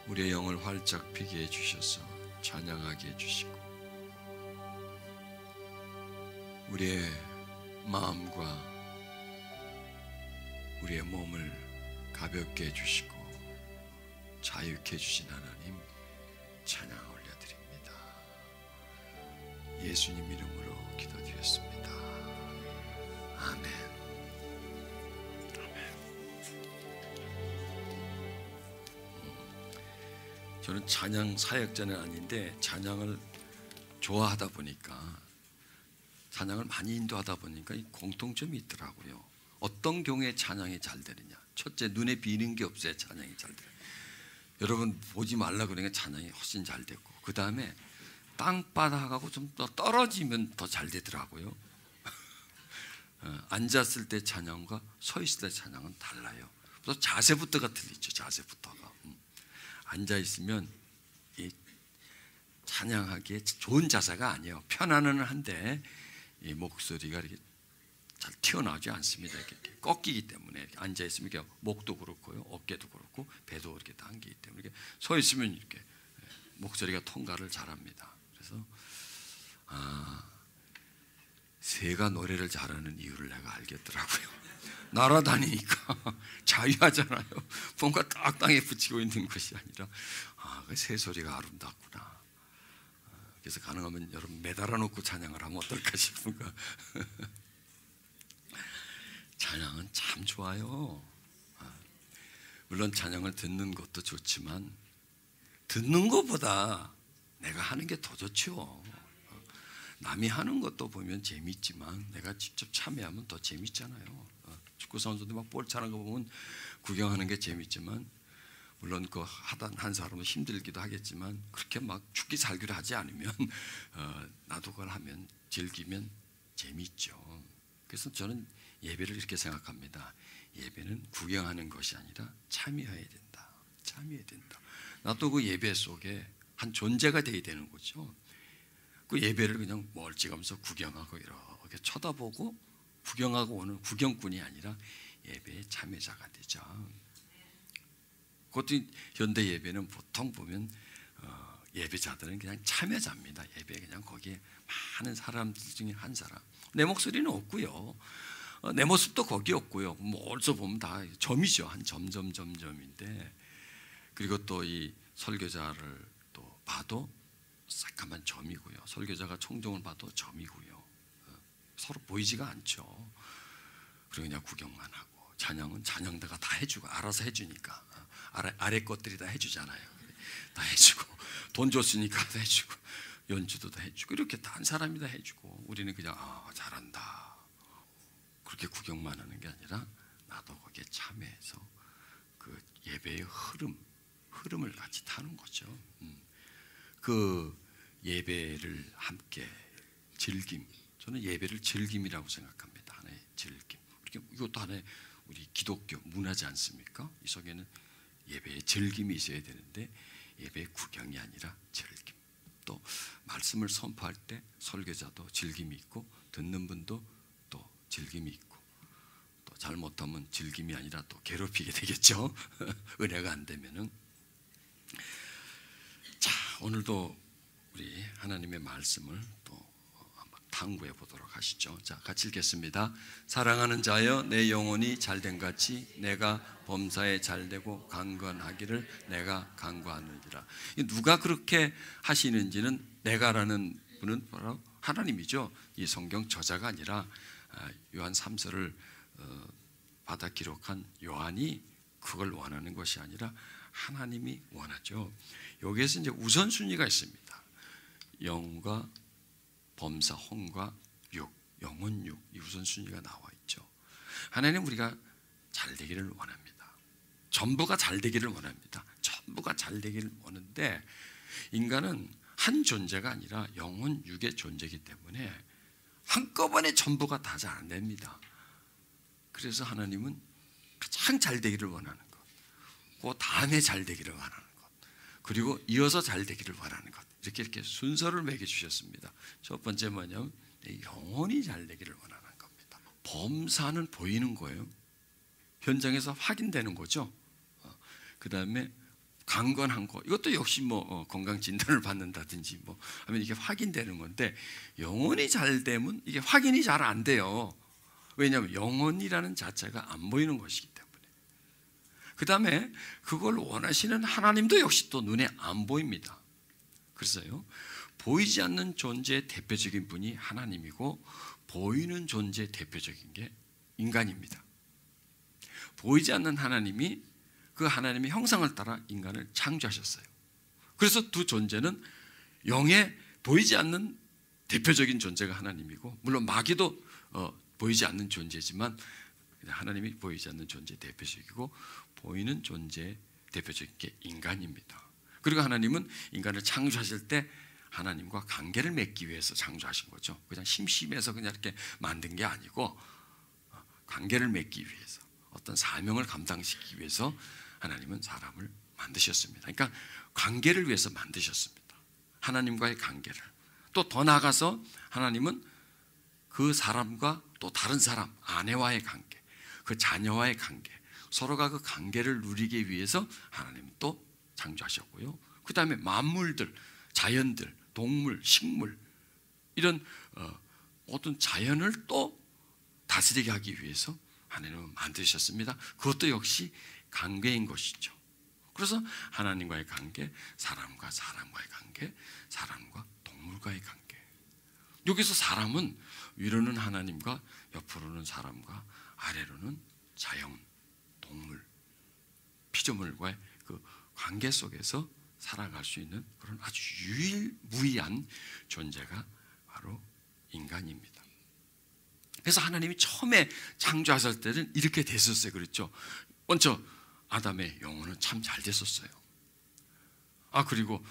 우리의 영을 활짝 피게 해주셔서 찬양하게 해주시고, 우리의 마음과 우리의 몸을 가볍게 해주시고 자유케 해주신 하나님 찬양 올려드립니다. 예수님 이름으로 기도드렸습니다. 아멘. 저는 찬양 사역자는 아닌데 찬양을 좋아하다 보니까, 찬양을 많이 인도하다 보니까 이 공통점이 있더라고요. 어떤 경우에 찬양이 잘 되느냐. 첫째, 눈에 비는 게 없어야 찬양이 잘 돼요. 여러분 보지 말라 그러니까 찬양이 훨씬 잘 되고, 그 다음에 땅바닥하고 좀 더 떨어지면 더 잘 되더라고요. 앉았을 때 찬양과 서 있을 때 찬양은 달라요. 또 자세부터가 틀리죠. 자세부터가. 앉아있으면 이 찬양하기에 좋은 자세가 아니에요. 편안은 한데 이 목소리가 이렇게 잘 튀어나오지 않습니다. 이렇게 꺾이기 때문에 이렇게 앉아있으면 이렇게 목도 그렇고요, 어깨도 그렇고 배도 이렇게 당기기 때문에, 이렇게 서 있으면 이렇게 목소리가 통과를 잘합니다. 그래서 새가 노래를 잘하는 이유를 내가 알겠더라고요. 날아다니니까 자유하잖아요. 뭔가 딱 땅에 붙이고 있는 것이 아니라 그 새 소리가 아름답구나. 그래서 가능하면 여러분 매달아 놓고 찬양을 하면 어떨까 싶은가. 찬양은 참 좋아요. 물론 찬양을 듣는 것도 좋지만 듣는 것보다 내가 하는 게 더 좋죠. 남이 하는 것도 보면 재밌지만 내가 직접 참여하면 더 재밌잖아요. 축구 선수들 막 볼 차는 거 보면 구경하는 게 재밌지만, 물론 그 한 사람은 힘들기도 하겠지만 그렇게 막 죽기 살기로 하지 않으면 나도 그걸 하면 즐기면 재밌죠. 그래서 저는 예배를 이렇게 생각합니다. 예배는 구경하는 것이 아니라 참여해야 된다. 참여해야 된다. 나도 그 예배 속에 한 존재가 되어야 되는 거죠. 그 예배를 그냥 멀찍하면서 구경하고 이렇게 쳐다보고 구경하고 오는 구경꾼이 아니라 예배의 참여자가 되죠. 그것도 현대 예배는 보통 보면 예배자들은 그냥 참여자입니다. 예배 그냥 거기에 많은 사람들 중에 한 사람. 내 목소리는 없고요. 내 모습도 거기 없고요. 뭐 어디서 보면 다 점이죠. 한 점인데, 그리고 또 이 설교자를 또 봐도 새까만 점이고요. 설교자가 총종을 봐도 점이고요. 서로 보이지가 않죠. 그리고 그냥 구경만 하고, 찬양은 찬양대가 다 해주고 알아서 해주니까, 아래 것들이 다 해주잖아요. 다 해주고, 돈 줬으니까 다 해주고, 연주도 다 해주고, 이렇게 다 한 사람이 다 해주고, 우리는 그냥 잘한다 그렇게 구경만 하는 게 아니라 나도 거기에 참여해서 그 예배의 흐름을 같이 타는 거죠. 그 예배를 함께 즐김, 저는 예배를 즐김이라고 생각합니다. 하나의 즐김. 이것도 하나의 우리 기독교 문화지 않습니까? 이 속에는 예배의 즐김이 있어야 되는데 예배의 구경이 아니라 즐김. 또 말씀을 선포할 때 설교자도 즐김이 있고 듣는 분도 또 즐김이 있고, 또 잘못하면 즐김이 아니라 또 괴롭히게 되겠죠. 은혜가 안 되면은. 자, 오늘도 우리 하나님의 말씀을 또 한번 탐구해 보도록 하시죠. 자, 같이 읽겠습니다. 사랑하는 자여, 내 영혼이 잘된 같이 내가 범사에 잘되고 강건하기를 내가 간구하느니라. 누가 그렇게 하시는지는, 내가라는 분은 바로 하나님이죠. 이 성경 저자가 아니라 요한 3서를 받아 기록한 요한이 그걸 원하는 것이 아니라 하나님이 원하죠. 여기에서 이제 우선순위가 있습니다. 영과 범사, 혼과 육, 영혼 육, 이 우선순위가 나와 있죠. 하나님 우리가 잘 되기를 원합니다. 전부가 잘 되기를 원합니다. 전부가 잘 되기를 원하는데, 인간은 한 존재가 아니라 영혼 육의 존재이기 때문에 한꺼번에 전부가 다 잘 안 됩니다. 그래서 하나님은 가장 잘 되기를 원하는 것, 그 다음에 잘 되기를 원하는 것, 그리고 이어서 잘 되기를 원하는 것, 이렇게 순서를 매겨주셨습니다. 첫 번째 뭐냐면 영혼이 잘 되기를 원하는 겁니다. 범사는 보이는 거예요. 현장에서 확인되는 거죠. 그 다음에 강건한 거, 이것도 역시 뭐 건강 진단을 받는다든지 뭐 하면 이게 확인되는 건데, 영혼이 잘 되면 이게 확인이 잘 안 돼요. 왜냐하면 영혼이라는 자체가 안 보이는 것이기 때문에. 그 다음에 그걸 원하시는 하나님도 역시 또 눈에 안 보입니다. 그래서요, 보이지 않는 존재의 대표적인 분이 하나님이고, 보이는 존재의 대표적인 게 인간입니다. 보이지 않는 하나님이 그 하나님의 형상을 따라 인간을 창조하셨어요. 그래서 두 존재는 영에 보이지 않는 대표적인 존재가 하나님이고, 물론 마귀도 보이지 않는 존재지만 하나님이 보이지 않는 존재의 대표적이고, 보이는 존재의 대표적인 게 인간입니다. 그리고 하나님은 인간을 창조하실 때 하나님과 관계를 맺기 위해서 창조하신 거죠. 그냥 심심해서 그냥 이렇게 만든 게 아니고, 관계를 맺기 위해서, 어떤 사명을 감당시키기 위해서 하나님은 사람을 만드셨습니다. 그러니까 관계를 위해서 만드셨습니다. 하나님과의 관계를. 또 더 나아가서 하나님은 그 사람과 또 다른 사람, 아내와의 관계, 그 자녀와의 관계, 서로가 그 관계를 누리기 위해서 하나님은 또 창조하셨고요. 그 다음에 만물들, 자연들, 동물, 식물, 이런 모든 자연을 또 다스리게 하기 위해서 하나님은 만드셨습니다. 그것도 역시 관계인 것이죠. 그래서 하나님과의 관계, 사람과 사람과의 관계, 사람과 동물과의 관계. 여기서 사람은 위로는 하나님과 옆으로는 사람과 아래로는 자연, 동물, 피조물과의 그 관계 속에서 살아갈 수 있는 그런 아주 유일무이한 존재가 바로 인간입니다. 그래서 하나님이 처음에 창조하실 때는 이렇게 됐었어요. 그렇죠? 먼저 아담의 영혼은 참 잘 됐었어요. 그리고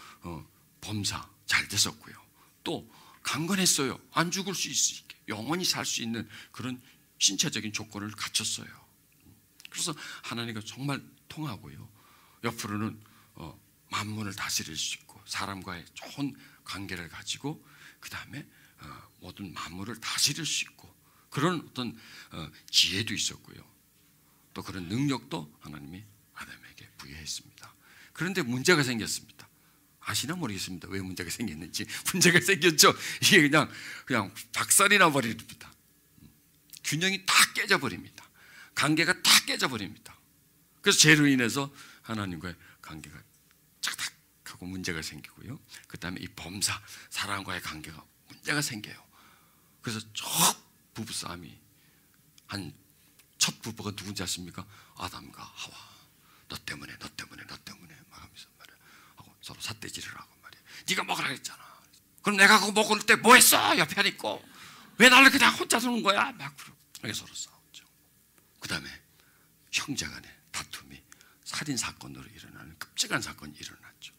범사 잘 됐었고요. 또 강건했어요. 안 죽을 수 있게 영원히 살 수 있는 그런 신체적인 조건을 갖췄어요. 그래서 하나님과 정말 통하고요. 옆으로는 만물을 다스릴 수 있고, 사람과의 좋은 관계를 가지고, 그 다음에 모든 만물을 다스릴 수 있고, 그런 어떤 지혜도 있었고요. 또 그런 능력도 하나님이 아담에게 부여했습니다. 그런데 문제가 생겼습니다. 아시나 모르겠습니다. 왜 문제가 생겼는지. 문제가 생겼죠. 이게 그냥 박살이 나버립니다. 균형이 다 깨져버립니다. 관계가 다 깨져버립니다. 그래서 죄로 인해서 하나님과의 관계가 착탁하고 문제가 생기고요. 그 다음에 이 범사, 사람과의 관계가 문제가 생겨요. 그래서 부부싸움이, 첫 부부가 누군지 아십니까? 아담과 하와. 너 때문에 막 하면서 말이야. 하고 서로 삿대질을 하고 말이야. 네가 먹으라 했잖아. 그럼 내가 그거 먹을 때 뭐 했어? 옆에 안 있고. 왜 나를 그냥 혼자 두는 거야? 막 그렇게 서로 싸웠죠. 그 다음에 형제간의 다툼이 살인 사건으로 일어나는 끔찍한 사건이 일어났죠.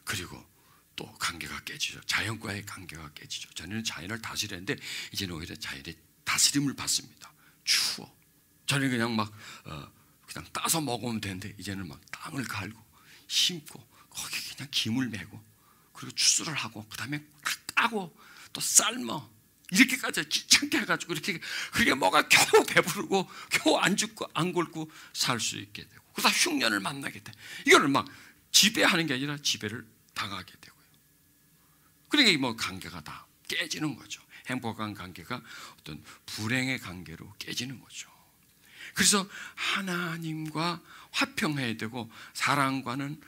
그리고 또 관계가 깨지죠. 자연과의 관계가 깨지죠. 전에는 자연을 다스렸는데 이제는 오히려 자연의 다스림을 받습니다. 추워. 전에는 그냥 그냥 따서 먹으면 되는데 이제는 막 땅을 갈고 심고 거기 그냥 김을 메고, 그리고 추수를 하고, 그 다음에 따고 또 삶어, 이렇게까지 귀찮게 해가지고 그렇게 뭐가 겨우 배부르고 겨우 안 죽고 안 굶고 살 수 있게 되고, 그러다 흉년을 만나게 돼. 이거는 막 지배하는 게 아니라 지배를 당하게 되고요. 그러니까 관계가 다 깨지는 거죠. 행복한 관계가 어떤 불행의 관계로 깨지는 거죠. 그래서 하나님과 화평해야 되고, 사람과는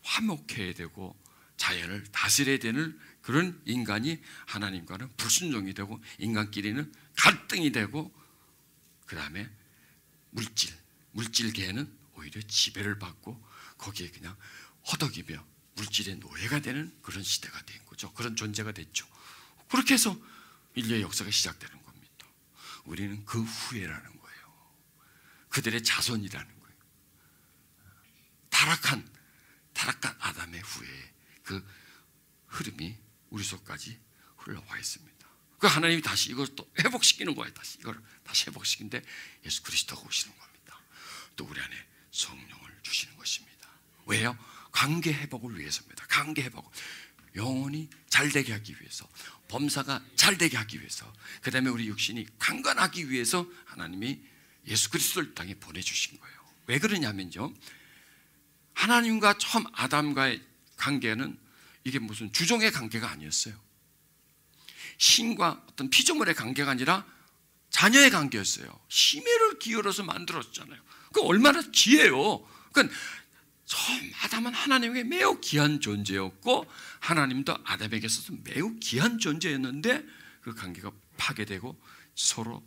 화목해야 되고, 자연을 다스려야 되는 그런 인간이 하나님과는 불순종이 되고, 인간끼리는 갈등이 되고, 그 다음에 물질계에는 오히려 지배를 받고, 거기에 그냥 허덕이며 물질의 노예가 되는 그런 시대가 된 거죠. 그런 존재가 됐죠. 그렇게 해서 인류의 역사가 시작되는 겁니다. 우리는 그 후예라는 거예요. 그들의 자손이라는 거예요. 타락한 아담의 후예, 그 흐름이 우리 속까지 흘러와 있습니다. 그 하나님이 다시 이걸 또 회복시키는 거예요. 이걸 다시 회복시키는데 예수 그리스도가 오시는 겁니다. 또 우리 안에 성령을 주시는 것입니다. 왜요? 관계 회복을 위해서입니다. 관계 회복. 영혼이 잘되게 하기 위해서, 범사가 잘되게 하기 위해서, 그 다음에 우리 육신이 강건하기 위해서 하나님이 예수 그리스도를 땅에 보내주신 거예요. 왜 그러냐면요, 하나님과 처음 아담과의 관계는 이게 무슨 주종의 관계가 아니었어요. 신과 어떤 피조물의 관계가 아니라 자녀의 관계였어요. 심혈을 기울여서 만들었잖아요. 그 얼마나 귀해요. 그러니까 처음 아담은 하나님에게 매우 귀한 존재였고 하나님도 아담에게 있어서 매우 귀한 존재였는데 그 관계가 파괴되고 서로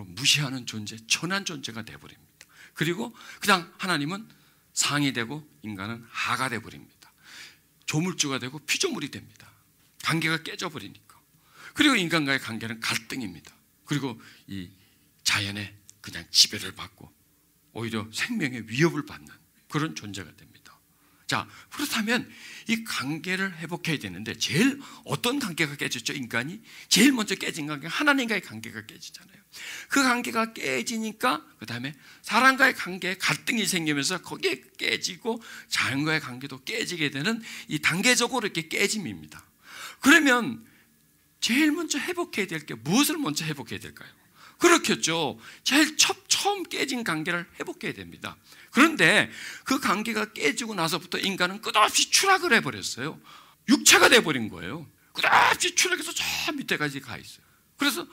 무시하는 존재, 천한 존재가 되어버립니다. 그리고 그냥 하나님은 상이 되고 인간은 하가 되어버립니다. 조물주가 되고 피조물이 됩니다. 관계가 깨져버리니까. 그리고 인간과의 관계는 갈등입니다. 그리고 이 자연에 그냥 지배를 받고 오히려 생명의 위협을 받는 그런 존재가 됩니다. 자, 그렇다면 이 관계를 회복해야 되는데 제일 어떤 관계가 깨졌죠? 인간이 제일 먼저 깨진 관계가 하나님과의 관계가 깨지잖아요. 그 관계가 깨지니까 그 다음에 사람과의 관계에 갈등이 생기면서 거기에 깨지고 자연과의 관계도 깨지게 되는 이 단계적으로 이렇게 깨짐입니다. 그러면 제일 먼저 회복해야 될 게 무엇을 먼저 회복해야 될까요? 그렇겠죠. 제일 처음 깨진 관계를 회복해야 됩니다. 그런데 그 관계가 깨지고 나서부터 인간은 끝없이 추락을 해버렸어요. 육체가 돼버린 거예요. 끝없이 추락해서 저 밑에까지 가 있어요. 그래서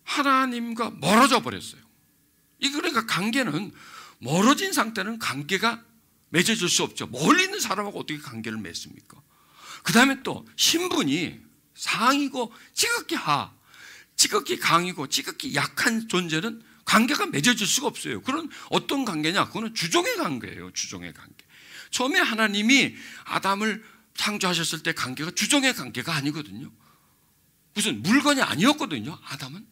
하나님과 멀어져 버렸어요. 그러니까 관계는 멀어진 상태는 관계가 맺어질 수 없죠. 멀리 있는 사람하고 어떻게 관계를 맺습니까? 그 다음에 또 신분이 상이고 지극히 하, 지극히 강이고 지극히 약한 존재는 관계가 맺어질 수가 없어요. 그런 어떤 관계냐? 그거는 주종의 관계예요. 주종의 관계. 처음에 하나님이 아담을 창조하셨을 때 관계가 주종의 관계가 아니거든요. 무슨 물건이 아니었거든요. 아담은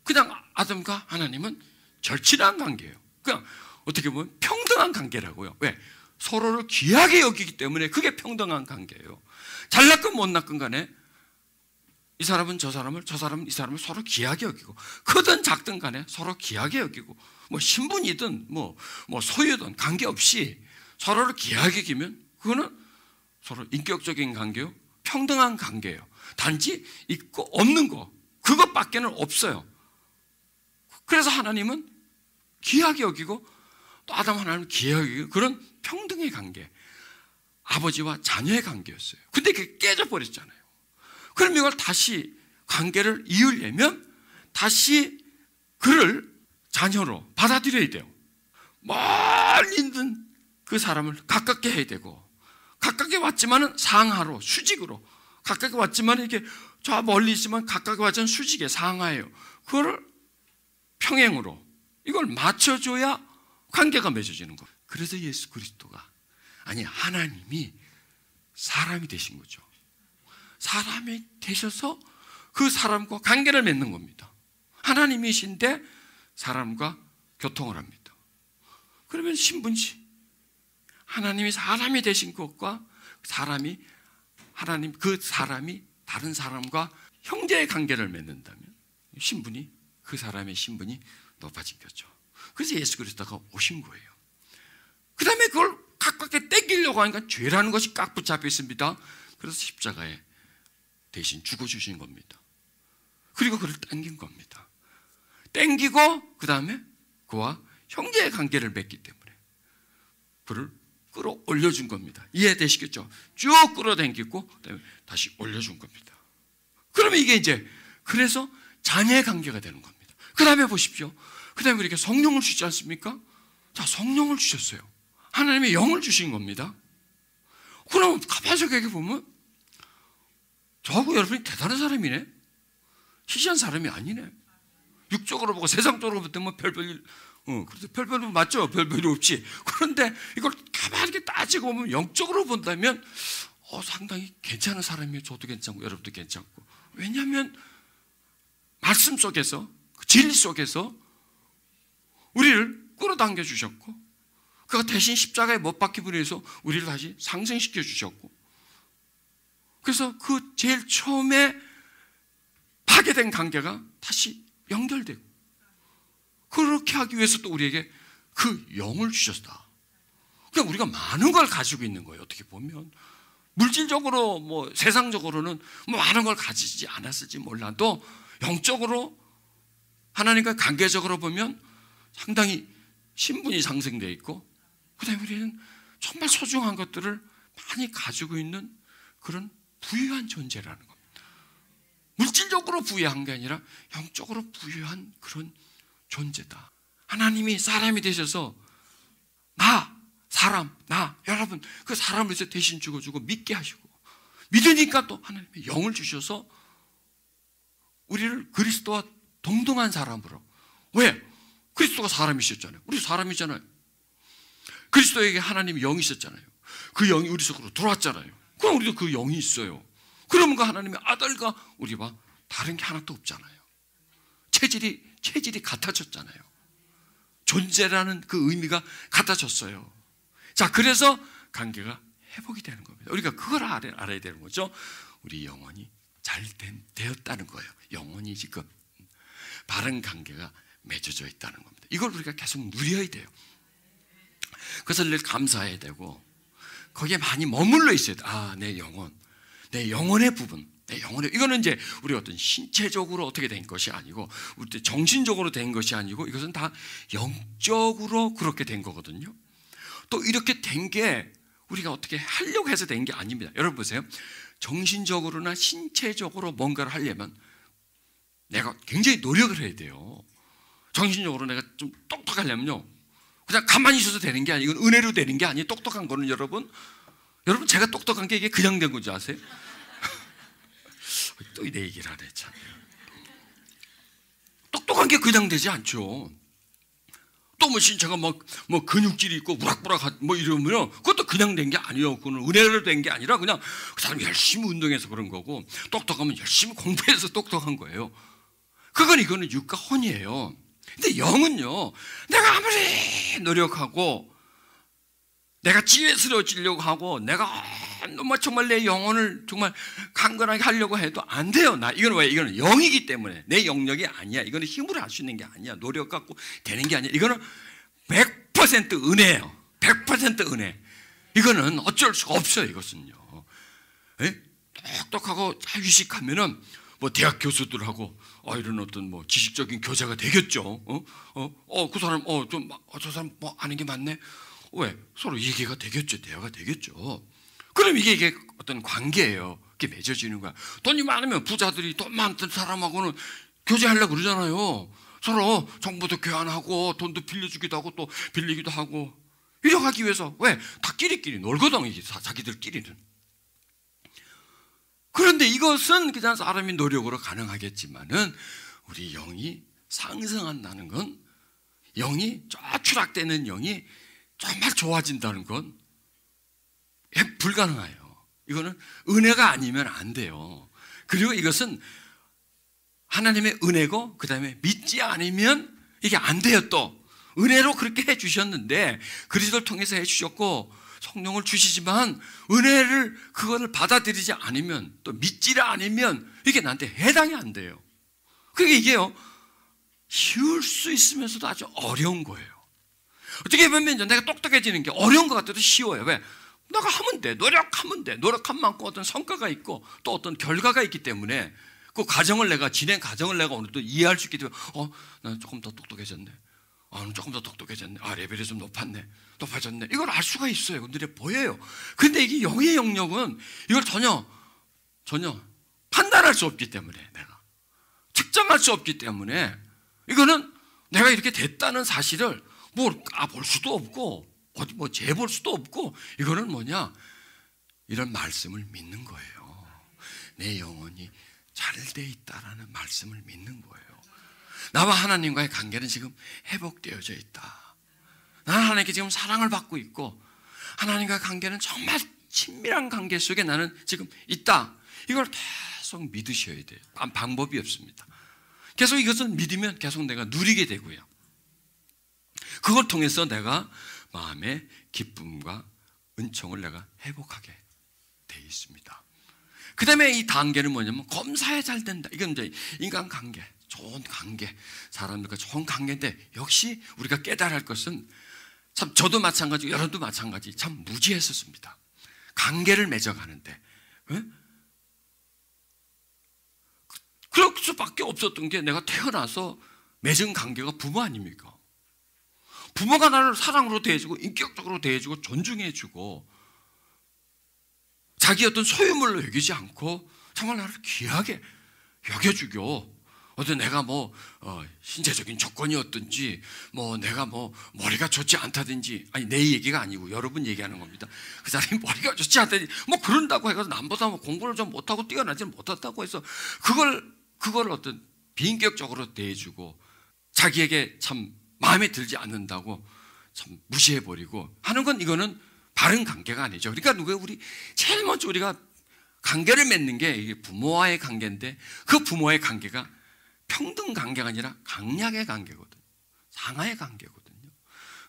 그냥 아담과 하나님은 절친한 관계예요. 그냥 어떻게 보면 평등한 관계라고요. 왜? 서로를 귀하게 여기기 때문에 그게 평등한 관계예요. 잘났건 못났건 간에 이 사람은 저 사람을, 저 사람은 이 사람을 서로 귀하게 여기고, 크든 작든 간에 서로 귀하게 여기고, 뭐 신분이든 뭐 소유든 관계없이 서로를 귀하게 여기면 그거는 서로 인격적인 관계요, 평등한 관계예요. 단지 있고 없는 거 그것밖에는 없어요. 그래서 하나님은 귀하게 여기고 또 아담 하나님은 귀하게 여기고 그런 평등의 관계, 아버지와 자녀의 관계였어요. 근데 그게 깨져버렸잖아요. 그럼 이걸 다시 관계를 이으려면 다시 그를 자녀로 받아들여야 돼요. 멀리 있는 그 사람을 가깝게 해야 되고, 가깝게 왔지만은 상하로, 수직으로, 가깝게 왔지만 이게 저 멀리 있으면 가깝게 왔지만 수직에 상하예요. 그걸 평행으로 이걸 맞춰줘야 관계가 맺어지는 거예요. 그래서 예수 그리스도가, 아니 하나님이 사람이 되신 거죠. 사람이 되셔서 그 사람과 관계를 맺는 겁니다. 하나님이신데 사람과 교통을 합니다. 그러면 신분지, 하나님이 사람이 되신 것과 사람이 하나님, 그 사람이 다른 사람과 형제의 관계를 맺는다면 신분이, 그 사람의 신분이 높아진 거죠. 그래서 예수 그리스도가 오신 거예요. 그 다음에 그걸 가깝게 땡기려고 하니까 죄라는 것이 꽉 붙잡혀 있습니다. 그래서 십자가에 대신 죽어주신 겁니다. 그리고 그를 땡긴 겁니다. 땡기고 그 다음에 그와 형제의 관계를 맺기 때문에 그를 끌어올려준 겁니다. 이해되시겠죠? 쭉 끌어당기고 그다음에 다시 올려준 겁니다. 그러면 이게 이제 그래서 자녀의 관계가 되는 겁니다. 그 다음에 보십시오. 그 다음에 우리에게 성령을 주지 않습니까? 자, 성령을 주셨어요. 하나님의 영을 주신 겁니다. 그럼 가만히 생각해 보면 저하고 여러분이 대단한 사람이네. 희시한 사람이 아니네. 육적으로 보고 세상적으로 보면 별별, 그래서 별별은 맞죠. 별별이 없지. 그런데 이걸 가만히 이렇게 따지고 보면 영적으로 본다면 상당히 괜찮은 사람이에요. 저도 괜찮고 여러분도 괜찮고. 왜냐하면 말씀 속에서, 진리 속에서 우리를 끌어당겨 주셨고, 그가 대신 십자가에 못 박히기 위해서 우리를 다시 상생시켜 주셨고, 그래서 그 제일 처음에 파괴된 관계가 다시 연결되고, 그렇게 하기 위해서 또 우리에게 그 영을 주셨다. 그러니까 우리가 많은 걸 가지고 있는 거예요. 어떻게 보면 물질적으로 뭐 세상적으로는 뭐 많은 걸 가지지 않았을지 몰라도 영적으로 하나님과 관계적으로 보면 상당히 신분이 상승되어 있고, 그 다음에 우리는 정말 소중한 것들을 많이 가지고 있는 그런 부유한 존재라는 겁니다. 물질적으로 부유한 게 아니라 영적으로 부유한 그런 존재다. 하나님이 사람이 되셔서 여러분 그 사람을 위해서 대신 죽어주고 믿게 하시고, 믿으니까 또 하나님의 영을 주셔서 우리를 그리스도와 동등한 사람으로. 왜? 그리스도가 사람이셨잖아요. 우리 사람이잖아요. 그리스도에게 하나님의 영이 있었잖아요. 그 영이 우리 속으로 들어왔잖아요. 그럼 우리도 그 영이 있어요. 그러면 그 하나님의 아들과 우리와 다른 게 하나도 없잖아요. 체질이 같아졌잖아요. 존재라는 그 의미가 같아졌어요. 자, 그래서 관계가 회복이 되는 겁니다. 우리가 그걸 알아야 되는 거죠. 우리 영혼이 되었다는 거예요. 영혼이 지금 바른 관계가 맺어져 있다는 겁니다. 이걸 우리가 계속 누려야 돼요. 그래서 늘 감사해야 되고, 거기에 많이 머물러 있어야 돼요. 내 영혼의 부분, 이거는 이제 우리 어떤 신체적으로 어떻게 된 것이 아니고, 우리 정신적으로 된 것이 아니고, 이것은 다 영적으로 그렇게 된 거거든요. 또 이렇게 된 게 우리가 어떻게 하려고 해서 된 게 아닙니다. 여러분 보세요. 정신적으로나 신체적으로 뭔가를 하려면 내가 굉장히 노력을 해야 돼요. 정신적으로 내가 좀 똑똑하려면요, 그냥 가만히 있어도 되는 게 아니고, 이건 은혜로 되는 게 아니에요. 똑똑한 거는 여러분 제가 똑똑한 게 이게 그냥 된 건지 아세요? 또 내 얘기를 하네, 참. 똑똑한 게 그냥 되지 않죠. 또 뭐 신체가 뭐 근육질이 있고 우락부락 뭐 이러면 그것도 그냥 된 게 아니에요. 그건 은혜로 된 게 아니라 그냥 그 사람이 열심히 운동해서 그런 거고, 똑똑하면 열심히 공부해서 똑똑한 거예요. 이거는 육과 혼이에요. 근데 영은요, 내가 아무리 노력하고 내가 지혜스러워지려고 하고 내가 정말 내 영혼을 정말 강건하게 하려고 해도 안 돼요. 이거는 왜? 이거는 영이기 때문에. 내 영역이 아니야. 이거는 힘으로 할 수 있는 게 아니야. 노력 갖고 되는 게 아니야. 이거는 100% 은혜예요. 100% 은혜. 이거는 어쩔 수가 없어요. 이것은요. 똑똑하고 유식하면은 뭐 대학 교수들하고 이런 어떤 뭐 지식적인 교제가 되겠죠. 그 사람 저 사람 뭐 아는 게 많네. 왜? 서로 얘기가 되겠죠. 대화가 되겠죠. 그럼 이게 어떤 관계예요. 그게 맺어지는 거야. 돈이 많으면 부자들이 돈 많던 사람하고는 교제하려고 그러잖아요. 서로 정보도 교환하고 돈도 빌려주기도 하고 또 빌리기도 하고, 이렇게 하기 위해서. 왜? 다 끼리끼리 놀거든, 이게 자기들끼리는. 그런데 이것은 그냥 사람이 노력으로 가능하겠지만은, 우리 영이 상승한다는 건, 영이 추락되는 영이 정말 좋아진다는 건 불가능해요. 이거는 은혜가 아니면 안 돼요. 그리고 이것은 하나님의 은혜고, 그 다음에 믿지 않으면 이게 안 돼요. 또 은혜로 그렇게 해주셨는데, 그리스도를 통해서 해주셨고 성령을 주시지만, 은혜를 그거를 받아들이지 않으면, 또 믿지를 않으면 이게 나한테 해당이 안 돼요. 그게 이게요, 쉬울 수 있으면서도 아주 어려운 거예요. 어떻게 보면 내가 똑똑해지는 게 어려운 것 같아도 쉬워요. 왜? 내가 하면 돼. 노력하면 돼. 노력한 만큼 어떤 성과가 있고 또 어떤 결과가 있기 때문에, 그 진행 과정을 내가 오늘 또 이해할 수 있기 때문에, 나는 조금 더 똑똑해졌네. 나는 조금 더 똑똑해졌네. 레벨이 좀 높아졌네. 이걸 알 수가 있어요. 눈에 보여요. 근데 이게 영의 영역은 이걸 전혀 판단할 수 없기 때문에, 내가 측정할 수 없기 때문에, 이거는 내가 이렇게 됐다는 사실을 볼 수도 없고, 어디 재볼 수도 없고, 이거는 이런 말씀을 믿는 거예요. 내 영혼이 잘 돼 있다라는 말씀을 믿는 거예요. 나와 하나님과의 관계는 지금 회복되어져 있다. 나는 하나님께 지금 사랑을 받고 있고, 하나님과의 관계는 정말 친밀한 관계 속에 나는 지금 있다. 이걸 계속 믿으셔야 돼요. 방법이 없습니다. 계속 이것을 믿으면 계속 내가 누리게 되고요. 그걸 통해서 내가 마음의 기쁨과 은총을 내가 회복하게 돼 있습니다. 그 다음에 이 단계는 뭐냐면, 검사에 잘 된다. 이건 이제 인간관계, 좋은 관계, 사람들과 좋은 관계인데, 역시 우리가 깨달아야 할 것은, 참 저도 마찬가지고 여러분도 마찬가지, 참 무지했었습니다. 관계를 맺어가는데 그럴 수밖에 없었던 게, 내가 태어나서 맺은 관계가 부모 아닙니까? 부모가 나를 사랑으로 대해주고 인격적으로 대해주고 존중해주고 자기 어떤 소유물로 여기지 않고 정말 나를 귀하게 여겨주고, 어떤 내가 신체적인 조건이 어떤지, 내가 머리가 좋지 않다든지, 아니 내 얘기가 아니고 여러분 얘기하는 겁니다. 그 사람이 머리가 좋지 않다든지 그런다고 해가지고 남보다 공부를 좀 못하고 뛰어나지 못한다고 해서 그걸 어떤 비인격적으로 대해주고 자기에게 참 마음에 들지 않는다고 참 무시해버리고 하는 건, 이거는 바른 관계가 아니죠. 그러니까 우리 제일 먼저 우리가 관계를 맺는 게 이게 부모와의 관계인데, 그 부모의 관계가 평등 관계가 아니라 강약의 관계거든요. 상하의 관계거든요.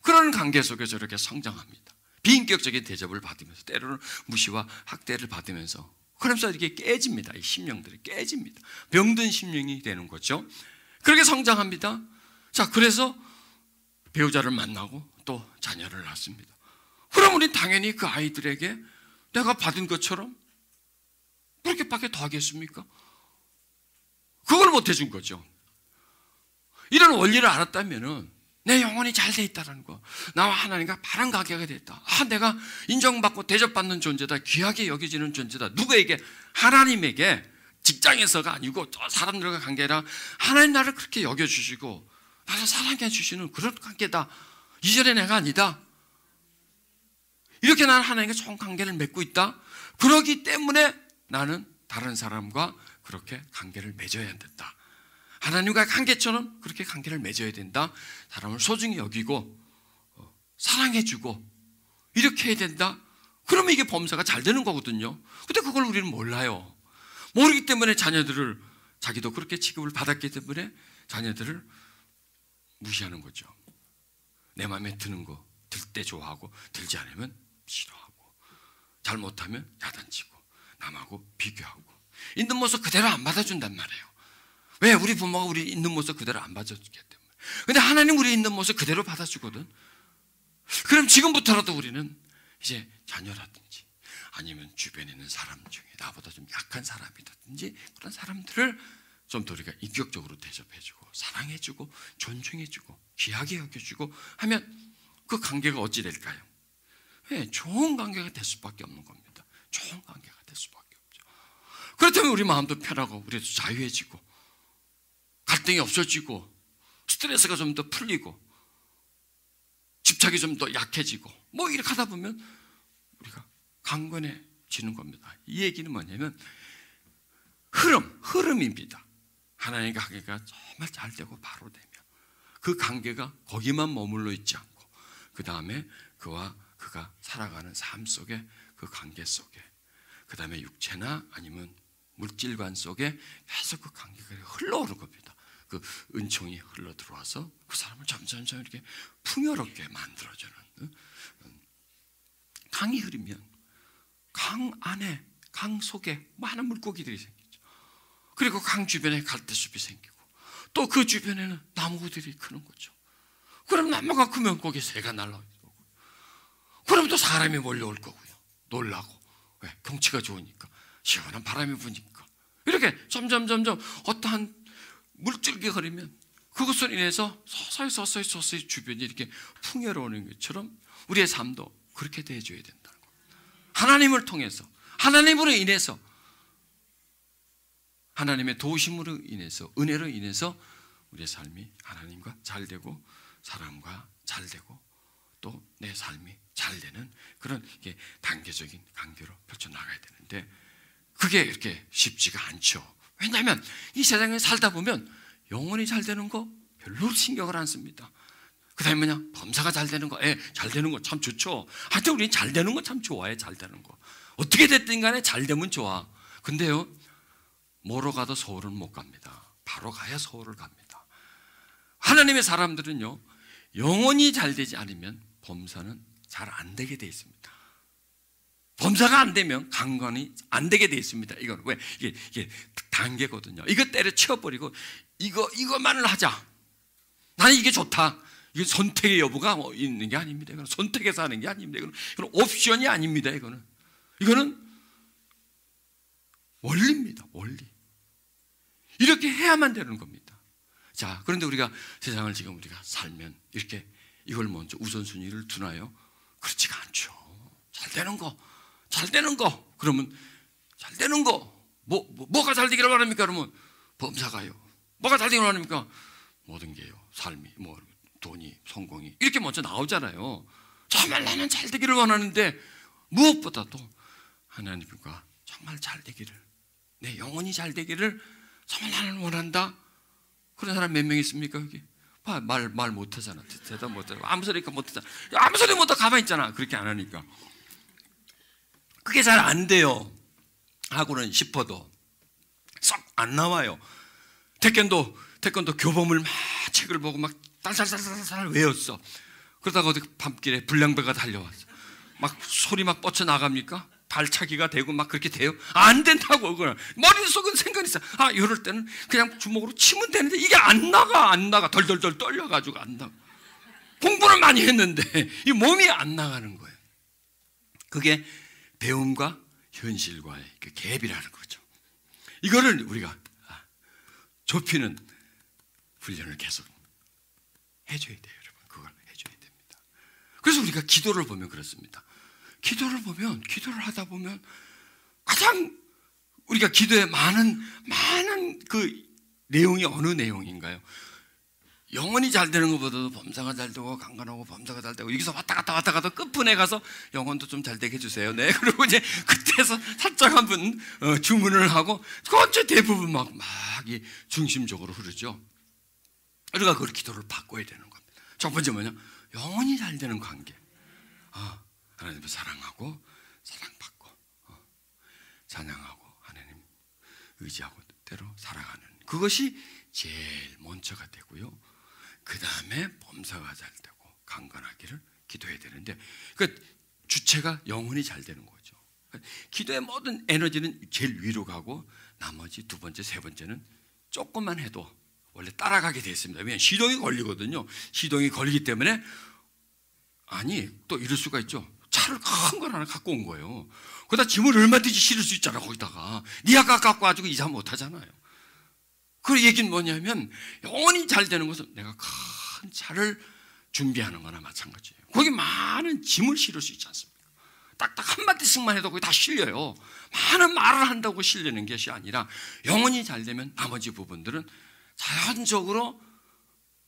그런 관계 속에서 이렇게 성장합니다. 비인격적인 대접을 받으면서, 때로는 무시와 학대를 받으면서, 그러면서 이렇게 깨집니다. 이 심령들이 깨집니다. 병든 심령이 되는 거죠. 그렇게 성장합니다. 자, 그래서 배우자를 만나고 또 자녀를 낳습니다. 그럼 우리 당연히 그 아이들에게 내가 받은 것처럼 그렇게밖에 더 하겠습니까? 그걸 못 해준 거죠. 이런 원리를 알았다면은 내 영혼이 잘 돼 있다는 거, 나와 하나님과 바른 관계가 됐다. 내가 인정받고 대접받는 존재다, 귀하게 여겨지는 존재다. 누구에게? 하나님에게. 직장에서가 아니고 또 사람들과 관계라 하나님 나를 그렇게 여겨주시고 나를 사랑해 주시는 그런 관계다. 이전의 내가 아니다. 이렇게 나는 하나님과 좋은 관계를 맺고 있다. 그러기 때문에 나는 다른 사람과 그렇게 관계를 맺어야 된다. 하나님과 관계처럼 그렇게 관계를 맺어야 된다. 사람을 소중히 여기고 사랑해주고 이렇게 해야 된다. 그러면 이게 범사가 잘 되는 거거든요. 근데 그걸 우리는 몰라요. 모르기 때문에 자녀들을, 자기도 그렇게 취급을 받았기 때문에 자녀들을 무시하는 거죠. 내 마음에 드는 거 들 때 좋아하고 들지 않으면 싫어하고, 잘못하면 야단치고 남하고 비교하고 있는 모습 그대로 안 받아준단 말이에요. 왜? 우리 부모가 우리 있는 모습 그대로 안 받아주기 때문에. 근데 하나님 우리 있는 모습 그대로 받아주거든. 그럼 지금부터라도 우리는 이제 자녀라든지 아니면 주변에 있는 사람 중에 나보다 좀 약한 사람이라든지 그런 사람들을 좀 더 우리가 인격적으로 대접해주고 사랑해주고 존중해주고 귀하게 여겨주고 하면 그 관계가 어찌 될까요? 네, 좋은 관계가 될 수밖에 없는 겁니다. 좋은 관계가 될 수밖에 없죠. 그렇다면 우리 마음도 편하고 우리도 자유해지고 갈등이 없어지고 스트레스가 좀 더 풀리고 집착이 좀 더 약해지고 이렇게 하다 보면 우리가 강건해지는 겁니다. 이 얘기는 뭐냐면 흐름입니다. 하나님과 관계가 정말 잘 되고 바로 되면 그 관계가 거기만 머물러 있지 않고 그 다음에 그가 살아가는 삶 속에, 그 관계 속에, 그 다음에 육체나 아니면 물질관 속에 계속 그 관계가 흘러오는 겁니다. 그 은총이 흘러 들어와서 그 사람을 점점 이렇게 풍요롭게 만들어주는, 강이 흐르면 강 안에, 강 속에 많은 물고기들이 생기죠. 그리고 강 주변에 갈대숲이 생기고 또 그 주변에는 나무들이 크는 거죠. 그럼 나무가 크면 거기에 새가 날아올 거고요. 그럼 또 사람이 몰려올 거고요. 놀라고. 왜? 경치가 좋으니까, 시원한 바람이 부니까. 이렇게 점점 어떠한 물줄기가 흐르면 그것으로 인해서 서서히 주변이 이렇게 풍요로우는 것처럼 우리의 삶도 그렇게 대해줘야 된다는 겁니다. 하나님을 통해서, 하나님으로 인해서, 하나님의 도우심으로 인해서, 은혜로 인해서 우리의 삶이 하나님과 잘 되고 사람과 잘 되고 또 내 삶이 잘 되는 그런 이게 단계적인 관계로 펼쳐나가야 되는데 그게 이렇게 쉽지가 않죠. 왜냐하면 이 세상에 살다 보면 영혼이 잘 되는 거 별로 신경을 안 씁니다. 그 다음에 뭐냐? 범사가 잘 되는 거, 잘 되는 거 참 좋죠. 하여튼 우리는 잘 되는 거 참 좋아해. 잘 되는 거 어떻게 됐든 간에 잘 되면 좋아. 근데요, 뭐로 가도 서울은 못 갑니다. 바로 가야 서울을 갑니다. 하나님의 사람들은요, 영혼이 잘 되지 않으면 범사는 잘 안 되게 돼 있습니다. 범사가 안 되면 강건이 안 되게 돼 있습니다. 이건 왜? 이게 단계거든요. 이거 때려치워버리고 이것만을 하자. 나는 이게 좋다. 이게 선택의 여부가 있는 게 아닙니다. 이거는 선택해서 하는 게 아닙니다. 이거는 옵션이 아닙니다. 이거는 원리입니다. 원리. 이렇게 해야만 되는 겁니다. 자, 그런데 우리가 세상을 지금 우리가 살면 이렇게 이걸 먼저 우선순위를 두나요? 그렇지가 않죠. 잘 되는 거. 그러면 잘 되는 거. 뭐가 잘 되기를 바랍니까? 그러면 범사가요. 뭐가 잘 되기를 바랍니까? 모든 게요. 삶이, 돈이, 성공이 이렇게 먼저 나오잖아요. 정말 나는 잘 되기를 원하는데 무엇보다도 하나님과 정말 잘 되기를, 내 영혼이 잘 되기를 정말 나는 원한다. 그런 사람 몇 명 있습니까 여기? 말 못하잖아. 대답 못하고 아무 소리니까 못하잖아. 아무 소리 못하고 가만히 있잖아. 그렇게 안 하니까 그게 잘 안 돼요 하고는 싶어도 썩 안 나와요. 태권도 교범을 막 책을 보고 막 딸살살살 외웠어. 그러다가 어디 밤길에 불량배가 달려왔어. 막 소리 막 뻗쳐나갑니까? 발차기가 되고 막 그렇게 돼요? 안 된다고. 그건 머릿속은 생각이 있어. 이럴 때는 그냥 주먹으로 치면 되는데 이게 안 나가. 덜덜덜 떨려가지고 안 나가. 공부는 많이 했는데 이 몸이 안 나가는 거예요. 그게 배움과 현실과의 그 갭이라는 거죠. 이거를 우리가 좁히는 훈련을 계속 해줘야 돼요, 여러분. 그걸 해줘야 됩니다. 그래서 우리가 기도를 보면 그렇습니다. 기도를 하다 보면 가장 우리가 기도에 많은 그 내용이 어느 내용인가요? 영혼이 잘 되는 것보다도 범사가 잘 되고 강건하고 범사가 잘 되고 여기서 왔다 갔다 끝분에 가서 영혼도 좀 잘 되게 해주세요. 네. 그리고 이제 그때서 살짝 한번 주문을 하고 그건 대부분 막 이 중심적으로 흐르죠. 우리가 그걸 기도를 바꿔야 되는 겁니다. 첫 번째 뭐냐? 영혼이 잘 되는 관계. 하나님을 사랑하고 사랑받고 찬양하고 하나님 의지하고 때로 살아가는 그것이 제일 먼저가 되고요. 그 다음에 범사가 잘 되고 강건하기를 기도해야 되는데 그 주체가 영혼이 잘 되는 거죠. 기도의 모든 에너지는 제일 위로 가고 나머지 두 번째, 세 번째는 조금만 해도 원래 따라가게 돼 있습니다. 왜냐하면 시동이 걸리거든요. 시동이 걸리기 때문에 또 이럴 수가 있죠. 차를 큰 걸 하나 갖고 온 거예요. 거기다 짐을 얼마든지 실을 수 있잖아. 거기다가 니 아까 갖고 와가지고 이사 못하잖아요. 그 얘기는 뭐냐면 영혼이 잘 되는 것은 내가 큰 차를 준비하는 거나 마찬가지예요. 거기 많은 짐을 실을 수 있지 않습니까? 딱딱 한마디씩만 해도 거기 다 실려요. 많은 말을 한다고 실리는 것이 아니라 영혼이 잘 되면 나머지 부분들은 자연적으로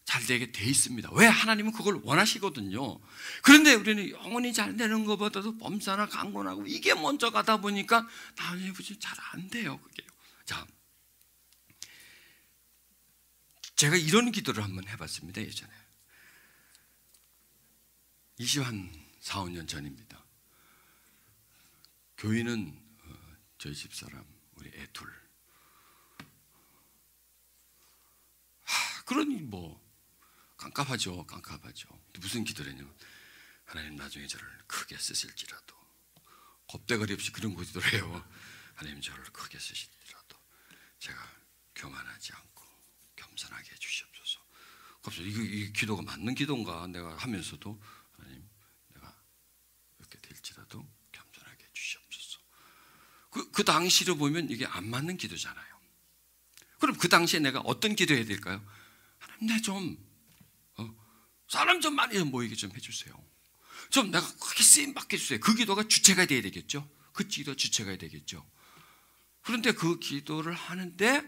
잘 되게 돼 있습니다. 왜? 하나님은 그걸 원하시거든요. 그런데 우리는 영혼이 잘 되는 것보다도 범사나 강건하고 이게 먼저 가다 보니까 나중에 잘 안 돼요. 그게요. 자, 제가 이런 기도를 한번 해봤습니다. 예전에 4, 5년 전입니다. 교인은 저희 집사람 우리 애 둘. 그러니 깜깜하죠. 무슨 기도를 했냐면 하나님 나중에 저를 크게 쓰실지라도 겁대거리 없이 그런 기도를 해요. 하나님 저를 크게 쓰실지라도 제가 교만하지 않고 겸손하게 해주시옵소서. 갑자기 이 기도가 맞는 기도인가 내가 하면서도 하나님 내가 이렇게 될지라도 겸손하게 해주시옵소서. 그 당시로 보면 이게 안 맞는 기도잖아요. 그럼 그 당시에 내가 어떤 기도해야 될까요? 하나님 내 좀 사람 좀 많이 모이게 좀 해주세요. 좀 내가 크게 쓰임 받게 해주세요. 그 기도가 주체가 돼야 되겠죠. 그 기도 주체가 되겠죠. 그런데 그 기도를 하는데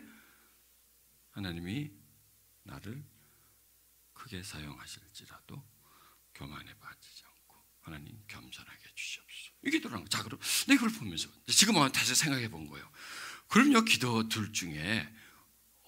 하나님이 나를 크게 사용하실지라도 교만에 빠지지 않고 하나님 겸손하게 해주시옵소서. 이 기도라는 거. 자, 그럼 내가 이걸 보면서 지금 다시 생각해 본 거예요. 그럼요, 기도 둘 중에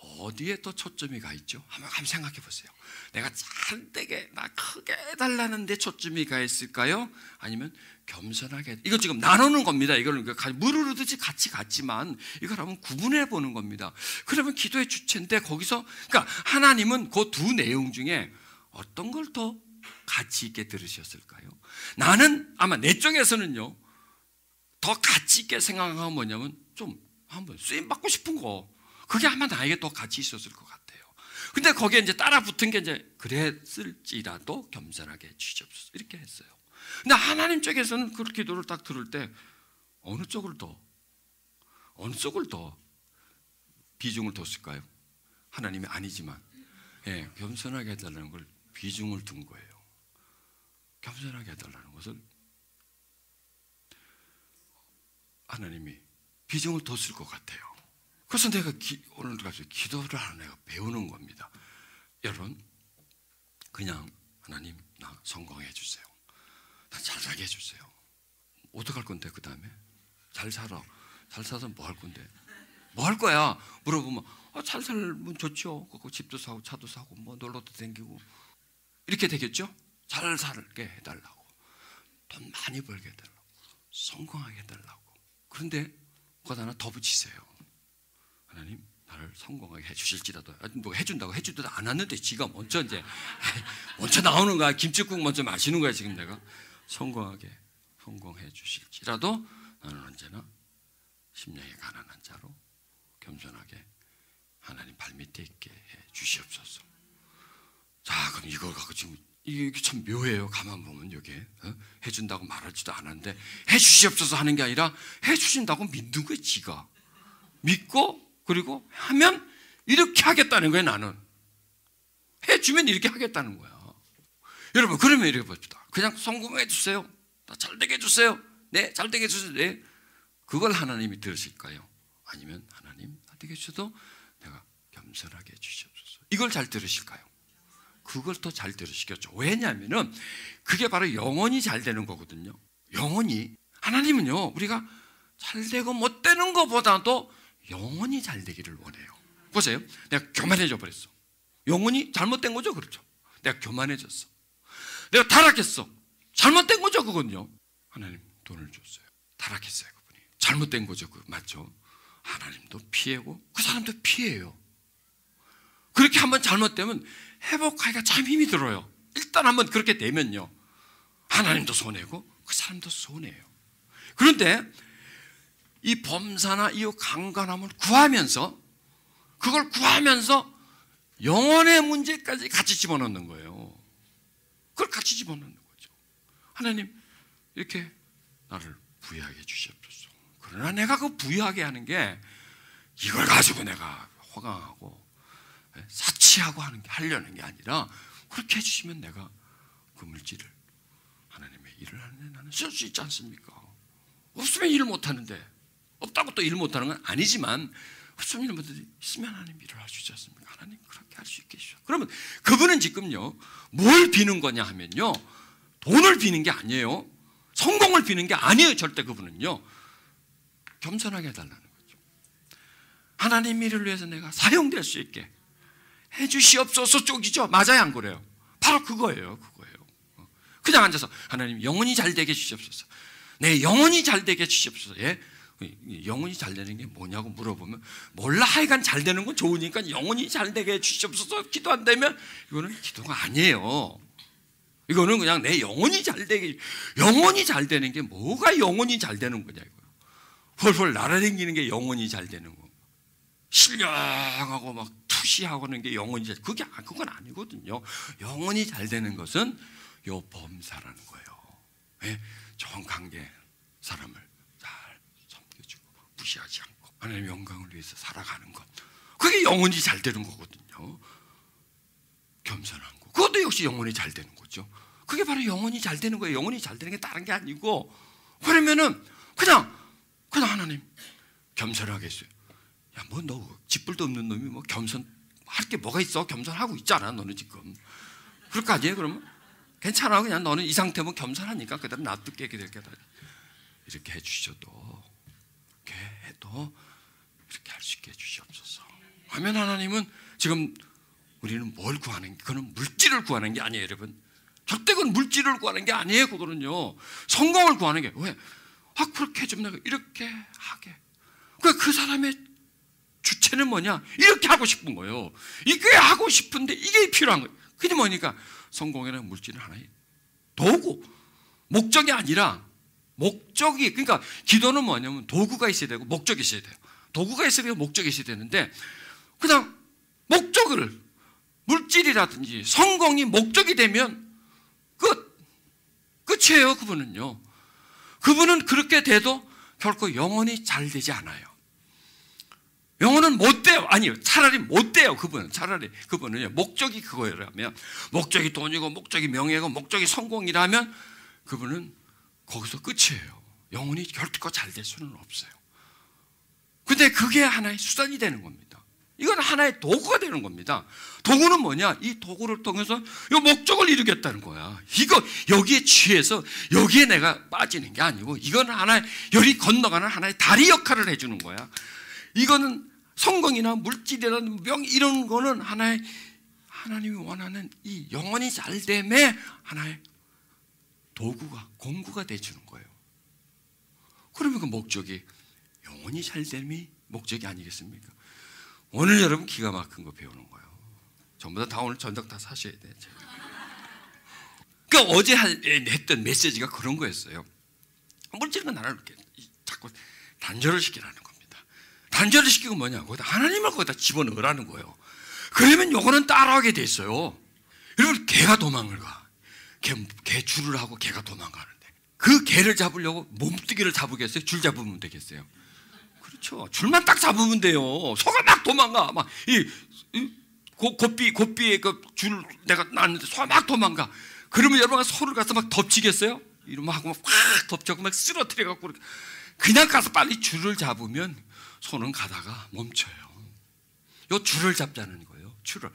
어디에 또 초점이 가 있죠? 한번 생각해 보세요. 내가 잘되게 나 크게 해달라는 데 초점이 가 있을까요? 아니면 겸손하게, 이거 지금 나누는 겁니다. 이거는 물을 흐르듯이 같이 갔지만 이걸 한번 구분해 보는 겁니다. 그러면 기도의 주체인데 거기서 그러니까 하나님은 그 두 내용 중에 어떤 걸 더 가치 있게 들으셨을까요? 나는 아마 내 쪽에서는요 더 가치 있게 생각하면 뭐냐면 좀 한번 쓰임 받고 싶은 거, 그게 아마 나에게 더 가치 있었을 것 같아요. 근데 거기에 이제 따라 붙은 게 이제 그랬을지라도 겸손하게 해주시옵소서 이렇게 했어요. 근데 하나님 쪽에서는 그 기도를 딱 들을 때 어느 쪽을 더 비중을 뒀을까요? 하나님이 아니지만 겸손하게 해달라는 걸 비중을 둔 거예요. 겸손하게 해달라는 것을 하나님이 비중을 뒀을 것 같아요. 그래서 내가 오늘 가서 기도를 하는 애가 배우는 겁니다. 여러분, 그냥 하나님 나 성공해 주세요. 나 잘 살게 해주세요. 어떡할 건데 그 다음에? 잘 살아. 잘 살아서 뭐 할 건데? 뭐 할 거야? 물어보면 잘 살면 좋죠. 집도 사고 차도 사고 뭐 놀러도 다니고 이렇게 되겠죠? 잘 살게 해달라고, 돈 많이 벌게 해달라고, 성공하게 해달라고. 그런데 그거 하나 더 붙이세요. 하나님 나를 성공하게 해주실지라도. 뭐 해준다고 해주지도 않았는데 지가 먼저 이제 먼저 나오는 거야. 김치국 먼저 마시는 거야. 지금 내가 성공해 주실지라도 나는 언제나 심령이 가난한 자로 겸손하게 하나님 발밑에 있게 해 주시옵소서. 자, 그럼 이걸 갖고 지금 이게 참 묘해요. 가만 보면 여기에 해준다고 말하지도 않았는데 해주시옵소서 하는 게 아니라 해주신다고 믿는 거예요. 지가 믿고 그리고 하면 이렇게 하겠다는 거예요. 나는 해주면 이렇게 하겠다는 거야. 여러분, 그러면 이렇게 봅시다. 그냥 성공해 주세요. 나 잘되게 해주세요. 네, 잘되게 해주세요. 네. 그걸 하나님이 들으실까요? 아니면 하나님 잘되게 해주셔도 내가 겸손하게 해주시옵소서, 이걸 잘 들으실까요? 그걸 더 잘 들으시겠죠. 왜냐하면 그게 바로 영혼이 잘 되는 거거든요. 영혼이, 하나님은요 우리가 잘 되고 못 되는 것보다도 영혼이 잘 되기를 원해요. 보세요. 내가 교만해져 버렸어. 영혼이 잘못된 거죠. 그렇죠. 내가 교만해졌어. 내가 타락했어. 잘못된 거죠. 그건요. 하나님 돈을 줬어요. 타락했어요. 그분이 잘못된 거죠. 그 맞죠. 하나님도 피해고 그 사람도 피해요. 그렇게 한번 잘못되면 회복하기가 참 힘이 들어요. 일단 한번 그렇게 되면요, 하나님도 손해고 그 사람도 손해예요. 그런데 이 범사나 이 강간함을 구하면서, 그걸 구하면서 영혼의 문제까지 같이 집어넣는 거예요. 그걸 같이 집어넣는 거죠. 하나님 이렇게 나를 부유하게 주시옵소서. 그러나 내가 그 부유하게 하는 게 이걸 가지고 내가 호강하고 사치하고 하려는 게 아니라, 그렇게 해주시면 내가 그 물질을 하나님의 일을 하는데 나는 쓸 수 있지 않습니까? 없으면 일을 못하는데, 없다고 또 일을 못하는 건 아니지만 없으면 일 못하는데 있으면 하나님 일을 할 수 있지 않습니까? 하나님 그렇게 할 수 있게 해주셔. 그러면 그분은 지금요 뭘 비는 거냐 하면요, 돈을 비는 게 아니에요. 성공을 비는 게 아니에요. 절대. 그분은요 겸손하게 해달라는 거죠. 하나님 일을 위해서 내가 사용될 수 있게 해주시옵소서 쪽이죠. 맞아요, 안 그래요? 바로 그거예요. 그냥 앉아서 하나님 영혼이 잘 되게 해주시옵소서. 내 영혼이 잘 되게 해주시옵소서. 예? 영혼이 잘 되는 게 뭐냐고 물어보면 몰라. 하여간 잘 되는 건 좋으니까 영혼이 잘 되게 해주시옵소서 기도 안 되면 이거는 기도가 아니에요. 이거는 그냥 내 영혼이 잘 되게. 영혼이 잘 되는 게 뭐가 영혼이 잘 되는 거냐 이거요. 헐헐 날아다니는 게 영혼이 잘 되는 거. 신령하고 막 투시하고 하는 게 영혼이 잘, 그건 아니거든요. 영혼이 잘 되는 것은 요 범사라는 거예요. 예? 좋은 관계, 사람을 잘 섬겨주고 무시하지 않고 하나님의 영광을 위해서 살아가는 것, 그게 영혼이 잘 되는 거거든요. 겸손한 거, 그것도 역시 영혼이 잘 되는 거죠. 그게 바로 영혼이 잘 되는 거예요. 영혼이 잘 되는 게 다른 게 아니고, 그러면은 그냥 하나님 겸손하게 했어요. 야, 뭐 너 짓불도 없는 놈이 뭐 겸손할 게 뭐가 있어? 겸손하고 있잖아 너는 지금. 그럴 거 아니에요? 그러면 괜찮아. 그냥 너는 이 상태면 겸손하니까 그대로 놔둘게. 이렇게 해주셔도, 이렇게 해도 이렇게 할 수 있게 해주시옵소서 하면, 하나님은 지금 우리는 뭘 구하는 게, 그거는 물질을 구하는 게 아니에요. 여러분, 절대 그건 물질을 구하는 게 아니에요. 그거는요 성공을 구하는 게. 왜? 그렇게 해주면 내가 이렇게 하게. 그 사람의 주체는 뭐냐? 이렇게 하고 싶은 거예요. 이게 하고 싶은데 이게 필요한 거예요. 그게 뭐니까 성공이라는 물질은 하나의 도구, 목적이 아니라, 목적이, 그러니까 기도는 뭐냐면 도구가 있어야 되고 목적이 있어야 돼요. 도구가 있어야 되고 목적이 있어야 되는데, 그냥 목적을, 물질이라든지 성공이 목적이 되면 끝이에요. 그분은 그렇게 돼도 결코 영혼이 잘 되지 않아요. 영혼은 못 돼요. 아니요, 차라리 못 돼요. 차라리 그분은요, 목적이 그거라면, 목적이 돈이고 목적이 명예고 목적이 성공이라면 그분은 거기서 끝이에요. 영혼이 결코 잘 될 수는 없어요. 근데 그게 하나의 수단이 되는 겁니다. 이건 하나의 도구가 되는 겁니다. 도구는 뭐냐? 이 도구를 통해서 이 목적을 이루겠다는 거야. 이거 여기에 취해서 여기에 내가 빠지는 게 아니고, 이건 하나의 열이 건너가는 하나의 다리 역할을 해주는 거야. 이거는 성공이나 물질이나 명, 이런 거는 하나의, 하나님이 원하는 이 영혼이 잘됨의 하나의 도구가, 공구가 돼주는 거예요. 그러면 그 목적이, 영혼이 잘됨이 목적이 아니겠습니까? 오늘 여러분 기가 막힌 거 배우는 거예요. 전부 다 오늘 전적 다 사셔야 돼. 그러니까 어제 했던 메시지가 그런 거였어요. 물질은 나를 이렇게 자꾸 단절을 시키라는 겁니다. 단절을 시키고 뭐냐고, 하나님을 거기다 집어넣으라는 거예요. 그러면 요거는 따라하게 돼 있어요. 여러분, 개가 도망을 가. 개 줄을 하고 개가 도망가는데, 그 개를 잡으려고 몸뚱이를 잡으겠어요? 줄 잡으면 되겠어요? 그렇죠. 줄만 딱 잡으면 돼요. 소가 막 도망가. 막 고삐에 그 줄 내가 놨는데 소가 막 도망가. 그러면 여러분가 소를 가서 막 덮치겠어요? 이러면 하고 막 확 덮쳐고 막 쓰러뜨려 갖고, 그냥 가서 빨리 줄을 잡으면 소는 가다가 멈춰요. 요 줄을 잡자는 거예요. 줄을.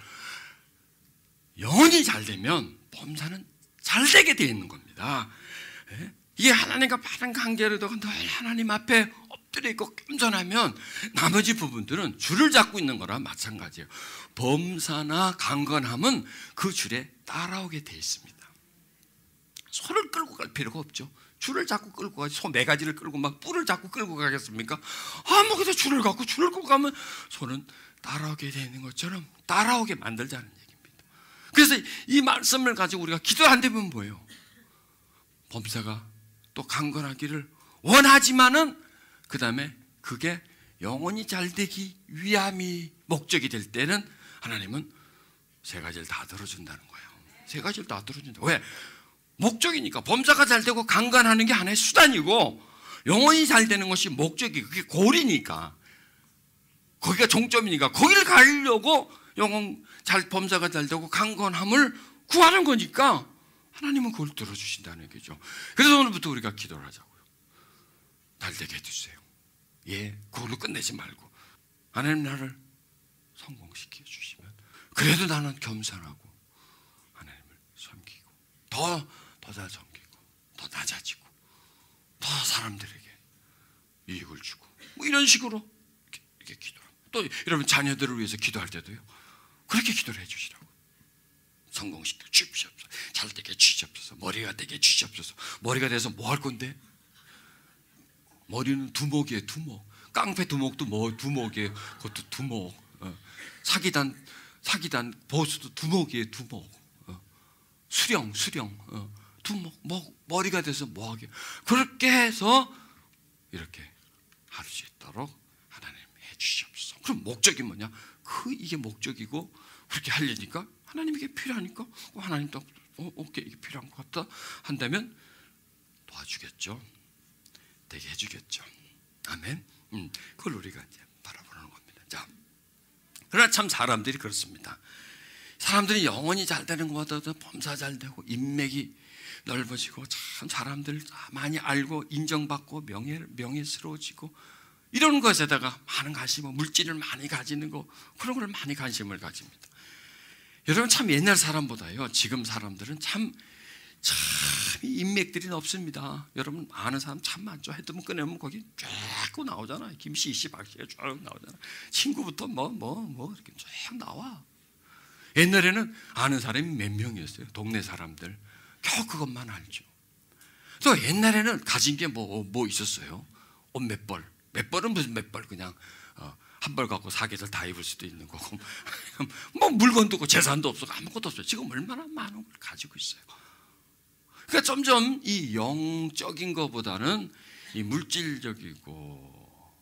영혼이 잘 되면 범사는 잘 되게 되어 있는 겁니다. 이게 하나님과 바른 관계로도 늘 하나님 앞에 엎드려 있고 겸손하면 나머지 부분들은 줄을 잡고 있는 거랑 마찬가지예요. 범사나 강건함은 그 줄에 따라오게 되어 있습니다. 소를 끌고 갈 필요가 없죠. 줄을 잡고 끌고 가지, 소 매가지를 끌고 막 뿔을 잡고 끌고 가겠습니까? 아무것도 줄을 갖고 줄을 끌고 가면 소는 따라오게 되어 있는 것처럼 따라오게 만들자는 얘기입니다. 그래서 이 말씀을 가지고 우리가 기도를 한다면 뭐예요? 범사가 또 강건하기를 원하지만은 그 다음에 그게 영혼이 잘 되기 위함이 목적이 될 때는 하나님은 세 가지를 다 들어준다는 거예요. 세 가지를 다 들어준다. 왜? 목적이니까. 범사가 잘 되고 강건하는 게 하나의 수단이고, 영혼이 잘 되는 것이 목적이, 그게 골이니까, 거기가 종점이니까 거기를 가려고 범사가 잘 되고 강건함을 구하는 거니까 하나님은 그걸 들어주신다는 얘기죠. 그래서 오늘부터 우리가 기도를 하자고요. 잘 되게 해주세요. 예, 그걸로 끝내지 말고 하나님 나를 성공시켜 주시면, 그래도 나는 겸손하고 하나님을 섬기고 더 잘 섬기고 더 낮아지고 더 사람들에게 이익을 주고, 뭐 이런 식으로 이렇게 기도합니다. 또 여러분 자녀들을 위해서 기도할 때도요, 그렇게 기도를 해주시라고. 성공시켜 주시옵소서. 잘 되게 주시옵소서. 머리가 되게 주시옵소서. 머리가 돼서 뭐 할 건데? 머리는 두목이에요. 두목. 깡패 두목도 뭐 두목이에요. 그것도 두목. 사기단 보수도 두목이에요. 두목. 수령. 두목. 머리가 돼서 뭐 하게. 그렇게 해서 이렇게 할 수 있도록 하나님 해주시옵소서. 그럼 목적이 뭐냐? 이게 목적이고, 그렇게 하려니까 하나님이 이게 필요하니까 하나님도 오케이, 이게 필요한 것 같다 한다면 도와주겠죠. 되게 해주겠죠. 아멘. 그걸 우리가 이제 바라보는 겁니다. 자, 그러나 참 사람들이 그렇습니다. 사람들이 영혼이 잘 되는 것보다도 범사 잘 되고 인맥이 넓어지고 참 사람들 많이 알고 인정받고 명예스러워지고 이런 것에다가 많은 관심을, 물질을 많이 가지는 거, 그런 걸 많이 관심을 가집니다. 여러분, 참 옛날 사람보다요 지금 사람들은 참 인맥들이 없습니다. 여러분 아는 사람 참 많죠. 헤드폰 꺼내면 거기 쫙 나오잖아요. 김씨, 씨, 박씨가 쫙 나오잖아요. 친구부터 뭐 이렇게 쫙 나와. 옛날에는 아는 사람이 몇 명이었어요. 동네 사람들 겨우 그것만 알죠. 또 옛날에는 가진 게 뭐 있었어요. 옷 몇 벌은 무슨 몇 벌, 그냥 한 벌 갖고 사계절 다 입을 수도 있는 거고 뭐 물건도 없고 재산도 없고 아무것도 없어요. 지금 얼마나 많은 걸 가지고 있어요. 그러니까 점점 이 영적인 것보다는 이 물질적이고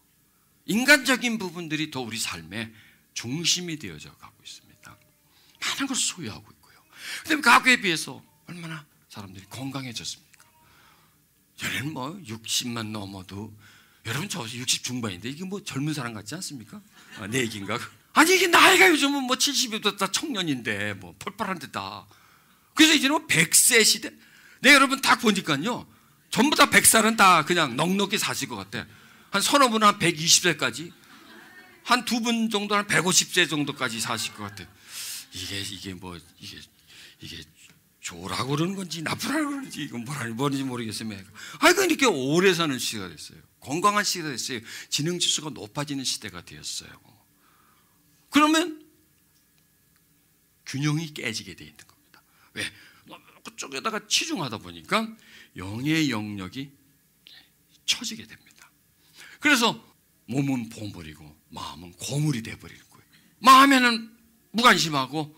인간적인 부분들이 더 우리 삶의 중심이 되어져 가고 있습니다. 많은 걸 소유하고 있고요. 그다음에 과거에 비해서 얼마나 사람들이 건강해졌습니까? 전에는 60만 넘어도 여러분 저 60 중반인데 이게 뭐 젊은 사람 같지 않습니까? 내 얘기인가? 아니 이게 나이가 요즘은 뭐 70이 다 청년인데 뭐 펄펄한 데다. 그래서 이제는 뭐 100세 시대. 네, 여러분 딱 보니까요 전부 다 100살은 다 그냥 넉넉히 사실 것 같아. 한 서너 분은 한 120세까지, 한 두 분 정도는 150세 정도까지 사실 것 같아. 이게 뭐 이게 좋으라고 그러는 건지 나쁘라고 그러는지 이건 뭐라는지 모르겠으면 하여간 이렇게 오래 사는 시대가 됐어요. 건강한 시대가 됐어요. 지능 지수가 높아지는 시대가 되었어요. 그러면 균형이 깨지게 돼 있는 겁니다. 왜? 그쪽에다가 치중하다 보니까 영의 영역이 처지게 됩니다. 그래서 몸은 보물이고 마음은 고물이 돼버리는 거예요. 마음에는 무관심하고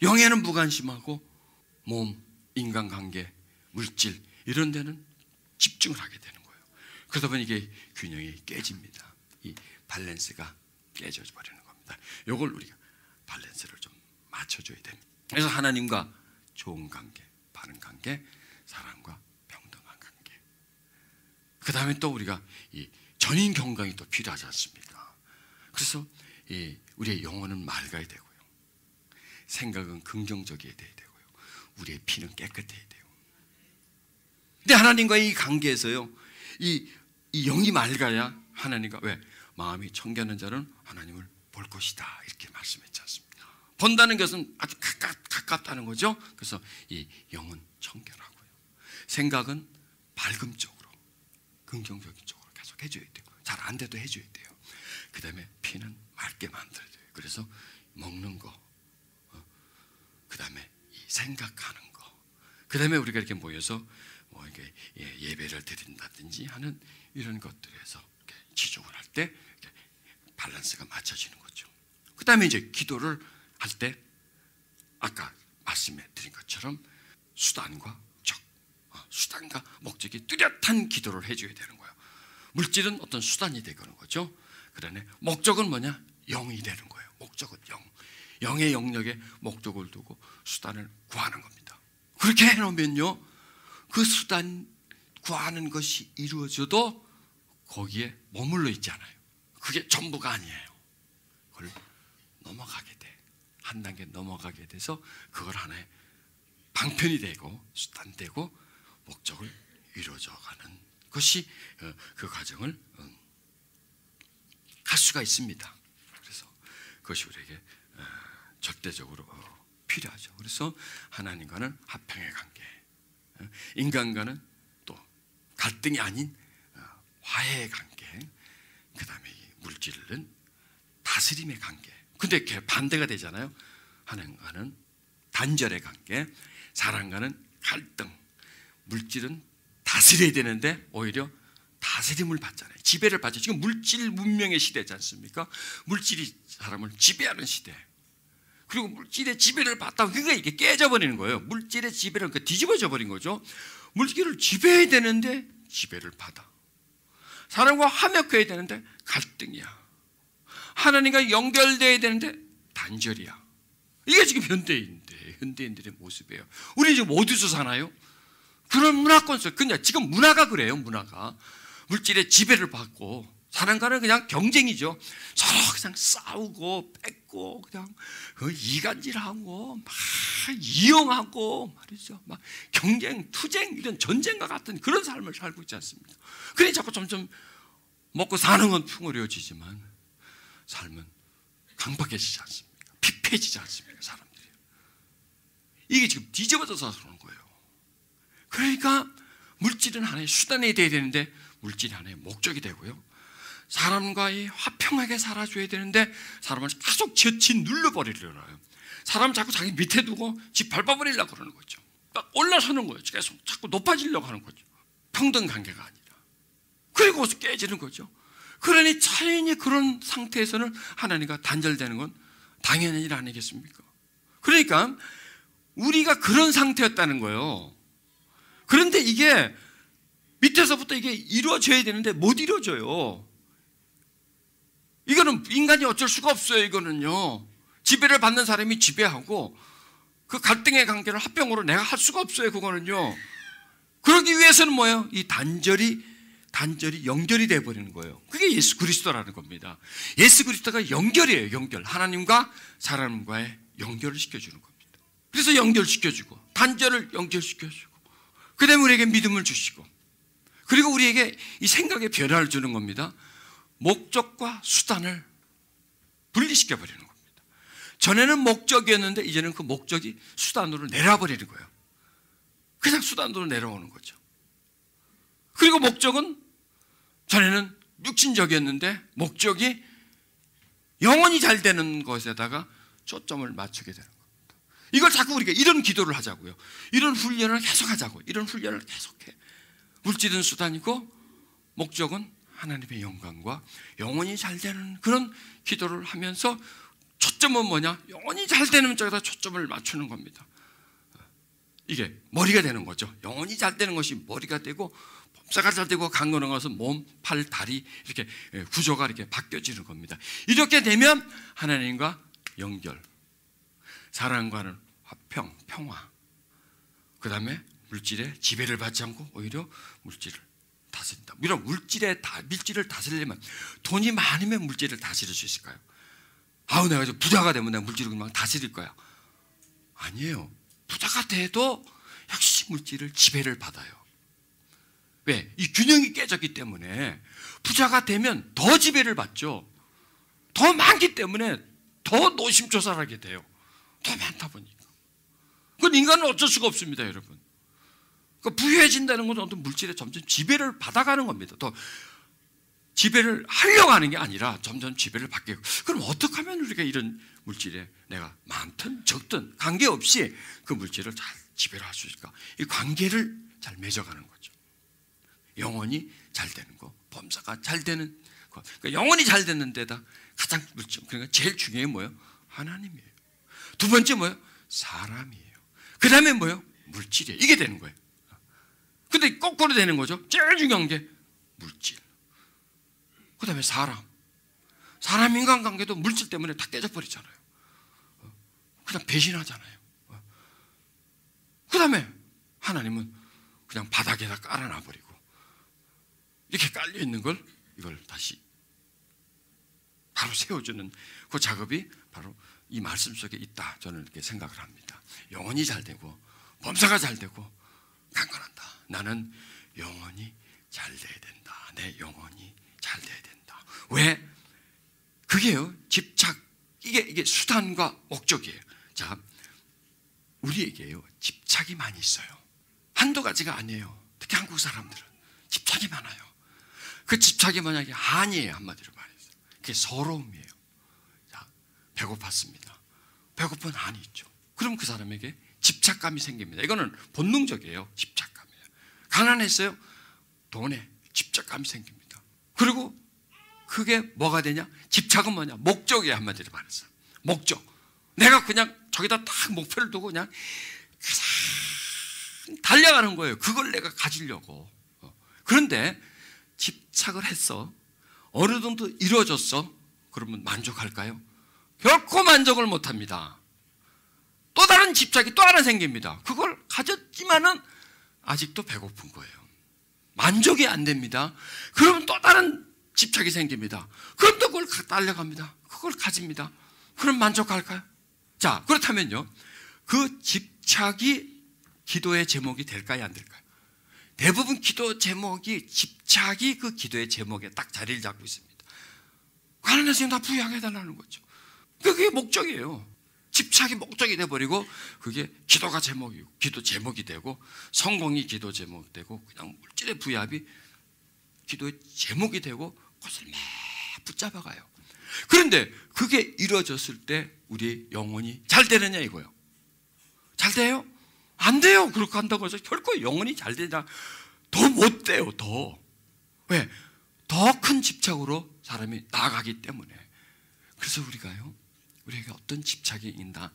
영에는 무관심하고 몸, 인간관계, 물질 이런 데는 집중을 하게 되는 거예요. 그러다 보니 이게 균형이 깨집니다. 이 밸런스가 깨져 버리는 겁니다. 이걸 우리가 밸런스를 좀 맞춰줘야 됩니다. 그래서 하나님과 좋은 관계, 바른 관계, 사랑과 평등한 관계. 그 다음에 또 우리가 이 전인 경강이 또 필요하지 않습니까? 그래서 우리의 영혼은 맑아야 되고요. 생각은 긍정적이어야 되고요. 우리의 피는 깨끗해야 돼요. 근데 하나님과의 이 관계에서요, 이 영이 맑아야 하나님과 왜? 마음이 청결한 자는 하나님을 볼 것이다. 이렇게 말씀했지 않습니까? 본다는 것은 아주 가깝다는 거죠. 그래서 이 영은 청결하고요. 생각은 밝음 쪽으로, 긍정적인 쪽으로 계속 해줘야 돼요. 잘 안 돼도 해줘야 돼요. 그 다음에 피는 맑게 만들어야 돼요. 그래서 먹는 거, 그 다음에 생각하는 거, 그 다음에 우리가 이렇게 모여서 뭐 이렇게 예배를 드린다든지 하는 이런 것들에서 이렇게 지종을 할 때 밸런스가 맞춰지는 거죠. 그 다음에 이제 기도를 할 때 아까 말씀해 드린 것처럼 수단과 수단과 목적이 뚜렷한 기도를 해줘야 되는 거예요. 물질은 어떤 수단이 되는 거죠. 그러네 목적은 뭐냐? 영이 되는 거예요. 목적은 영의 영역에 목적을 두고 수단을 구하는 겁니다. 그렇게 해놓으면요, 그 수단 구하는 것이 이루어져도 거기에 머물러 있지 않아요. 그게 전부가 아니에요. 그걸 넘어가게 돼. 한 단계 넘어가게 돼서 그걸 하나의 방편이 되고 수단되고 목적을 이루어져가는 것이 그 과정을 갈 수가 있습니다. 그래서 그것이 우리에게 절대적으로 필요하죠. 그래서 하나님과는 화평의 관계, 인간과는 또 갈등이 아닌 화해의 관계, 그 다음에 물질은 다스림의 관계. 근데 반대가 되잖아요. 하나님과는 단절의 관계, 사랑과는 갈등. 물질은 다스려야 되는데 오히려 다스림을 받잖아요. 지배를 받죠. 지금 물질 문명의 시대지 않습니까? 물질이 사람을 지배하는 시대. 그리고 물질의 지배를 받다 그러니까 이게 깨져버리는 거예요. 물질의 지배를 그러니까 뒤집어져 버린 거죠. 물질을 지배해야 되는데 지배를 받아. 사람과 화목해야 되는데 갈등이야. 하나님과 연결돼야 되는데 단절이야. 이게 지금 현대인들의 모습이에요. 우리 지금 어디서 사나요? 그런 문화권 속, 그냥 지금 문화가 그래요. 문화가 물질의 지배를 받고 사람과는 그냥 경쟁이죠. 서로 그냥 싸우고 뺏고 그냥 이간질하고 막 이용하고 말이죠. 막 경쟁, 투쟁 이런 전쟁과 같은 그런 삶을 살고 있지 않습니까? 그러니 자꾸 점점 먹고 사는 건 풍요로워지지만 삶은 강박해지지 않습니까? 피폐해지지 않습니까? 사람들이. 이게 지금 뒤집어져서 그런 거예요. 그러니까 물질은 하나의 수단이 돼야 되는데 물질이 하나의 목적이 되고요. 사람과의 화평하게 살아줘야 되는데 사람을 계속 젖힌 눌러버리려고. 사람 자꾸 자기 밑에 두고 집 밟아버리려고 그러는 거죠. 막 올라서는 거예요. 계속 자꾸 높아지려고 하는 거죠. 평등 관계가 아니라. 그리고 깨지는 거죠. 그러니 자연히 그런 상태에서는 하나님과 단절되는 건 당연한 일 아니겠습니까? 그러니까 우리가 그런 상태였다는 거예요. 그런데 이게 밑에서부터 이게 이루어져야 되는데 못 이루어져요. 이거는 인간이 어쩔 수가 없어요. 이거는요. 지배를 받는 사람이 지배하고 그 갈등의 관계를 합병으로 내가 할 수가 없어요. 그거는요. 그러기 위해서는 뭐예요? 이 단절이 단절이 연결이 되어버리는 거예요. 그게 예수 그리스도라는 겁니다. 예수 그리스도가 연결이에요. 연결. 하나님과 사람과의 연결을 시켜주는 겁니다. 그래서 연결시켜주고 단절을 연결시켜주고 그 다음에 우리에게 믿음을 주시고 그리고 우리에게 이 생각의 변화를 주는 겁니다. 목적과 수단을 분리시켜버리는 겁니다. 전에는 목적이었는데 이제는 그 목적이 수단으로 내려버리는 거예요. 그냥 수단으로 내려오는 거죠. 그리고 목적은 전에는 육신적이었는데 목적이 영혼이 잘 되는 것에다가 초점을 맞추게 되는 겁니다. 이걸 자꾸 우리가 이런 기도를 하자고요. 이런 훈련을 계속 하자고. 이런 훈련을 계속해. 물질은 수단이고 목적은 하나님의 영광과 영혼이 잘 되는 그런 기도를 하면서 초점은 뭐냐? 영혼이 잘 되는 쪽에다 초점을 맞추는 겁니다. 이게 머리가 되는 거죠. 영혼이 잘 되는 것이 머리가 되고 범사가 잘 되고 강건한 것은 몸, 팔, 다리 이렇게 구조가 이렇게 바뀌어지는 겁니다. 이렇게 되면 하나님과 연결, 사랑과는 화평, 평화, 그 다음에 물질에 지배를 받지 않고 오히려 물질을 다스린다. 이런 물질을 다스리려면 돈이 많으면 물질을 다스릴 수 있을까요? 아우 내가 부자가 되면 내가 물질을 그냥 다스릴 거야. 아니에요. 부자가 돼도 역시 물질을 지배를 받아요. 왜? 이 균형이 깨졌기 때문에 부자가 되면 더 지배를 받죠. 더 많기 때문에 더 노심초사하게 돼요. 더 많다 보니까. 그건 인간은 어쩔 수가 없습니다, 여러분. 그러니까 부유해진다는 것은 어떤 물질에 점점 지배를 받아가는 겁니다. 더 지배를 하려고 하는 게 아니라 점점 지배를 받게. 그럼 어떻게 하면 우리가 이런 물질에 내가 많든 적든 관계없이 그 물질을 잘 지배를 할 수 있을까? 이 관계를 잘 맺어가는 거죠. 영혼이 잘 되는 거, 범사가 잘 되는 것. 그러니까 영혼이 잘 되는 데다 가장 물질, 그러니까 제일 중요한 게 뭐예요? 하나님이에요. 두 번째 뭐예요? 사람이에요. 그 다음에 뭐예요? 물질이에요. 이게 되는 거예요. 근데 거꾸로 되는 거죠. 제일 중요한 게 물질. 그 다음에 사람 인간관계도 물질 때문에 다 깨져버리잖아요. 그냥 배신하잖아요. 그 다음에 하나님은 그냥 바닥에다 깔아놔버리고 이렇게 깔려있는 걸 이걸 다시 바로 세워주는 그 작업이 바로 이 말씀 속에 있다. 저는 이렇게 생각을 합니다. 영혼이 잘 되고 범사가 잘 되고 강건한다. 나는 영혼이 잘 돼야 된다. 내 영혼이 잘 돼야 된다. 왜? 그게요. 집착. 이게 수단과 목적이에요. 자, 우리에게요. 집착이 많이 있어요. 한두 가지가 아니에요. 특히 한국 사람들은 집착이 많아요. 그 집착이 뭐냐면 한이에요. 한마디로 말해서. 그게 서러움이에요. 자, 배고팠습니다. 배고픈 한이 있죠. 그럼 그 사람에게 집착감이 생깁니다. 이거는 본능적이에요. 집착감이에요. 가난했어요. 돈에 집착감이 생깁니다. 그리고 그게 뭐가 되냐? 집착은 뭐냐? 목적이에요. 한마디로 말해서. 목적. 내가 그냥 저기다 딱 목표를 두고 그냥 달려가는 거예요. 그걸 내가 가지려고. 그런데 집착을 했어. 어느 정도 이루어졌어. 그러면 만족할까요? 결코 만족을 못합니다. 또 다른 집착이 또 하나 생깁니다. 그걸 가졌지만은 아직도 배고픈 거예요. 만족이 안 됩니다. 그러면 또 다른 집착이 생깁니다. 그럼 또 그걸 달려갑니다. 그걸 가집니다. 그럼 만족할까요? 자, 그렇다면요. 그 집착이 기도의 제목이 될까요? 안 될까요? 대부분 기도 제목이 집착이 그 기도의 제목에 딱 자리를 잡고 있습니다. 가난해서 나 부유하게 해달라는 거죠. 그게 목적이에요. 집착이 목적이 돼버리고 그게 기도가 제목이고 기도 제목이 되고 성공이 기도 제목이 되고 그냥 물질의 부유함이 기도의 제목이 되고 그것을 매 붙잡아가요. 그런데 그게 이루어졌을 때 우리의 영혼이 잘 되느냐 이거예요. 잘 돼요? 안 돼요. 그렇게 한다고 해서 결코 영혼이 잘 되냐? 더 못 돼요. 더. 왜? 더 큰 집착으로 사람이 나아가기 때문에. 그래서 우리에게 어떤 집착이 있나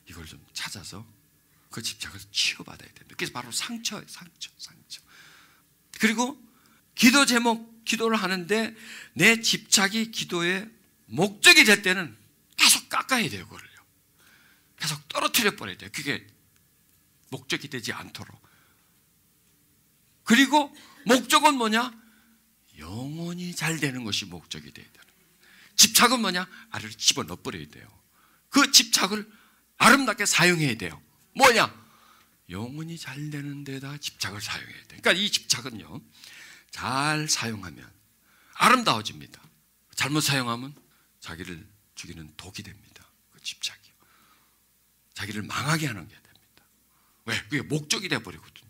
이걸 좀 찾아서 그 집착을 치유받아야 됩니다. 그래서 바로 상처예요. 상처. 그리고 기도 제목, 기도를 하는데 내 집착이 기도의 목적이 될 때는 계속 깎아야 돼요. 그걸요. 계속 떨어뜨려 버려야 돼요. 그게 목적이 되지 않도록. 그리고 목적은 뭐냐? 영혼이 잘 되는 것이 목적이 돼야 돼요. 집착은 뭐냐? 아래로 집어넣어 버려야 돼요. 그 집착을 아름답게 사용해야 돼요. 뭐냐? 영혼이 잘 되는 데다 집착을 사용해야 돼요. 그러니까 이 집착은요, 잘 사용하면 아름다워집니다. 잘못 사용하면 자기를 죽이는 독이 됩니다. 그 집착이요. 자기를 망하게 하는 게 됩니다. 왜? 그게 목적이 되어버리거든요.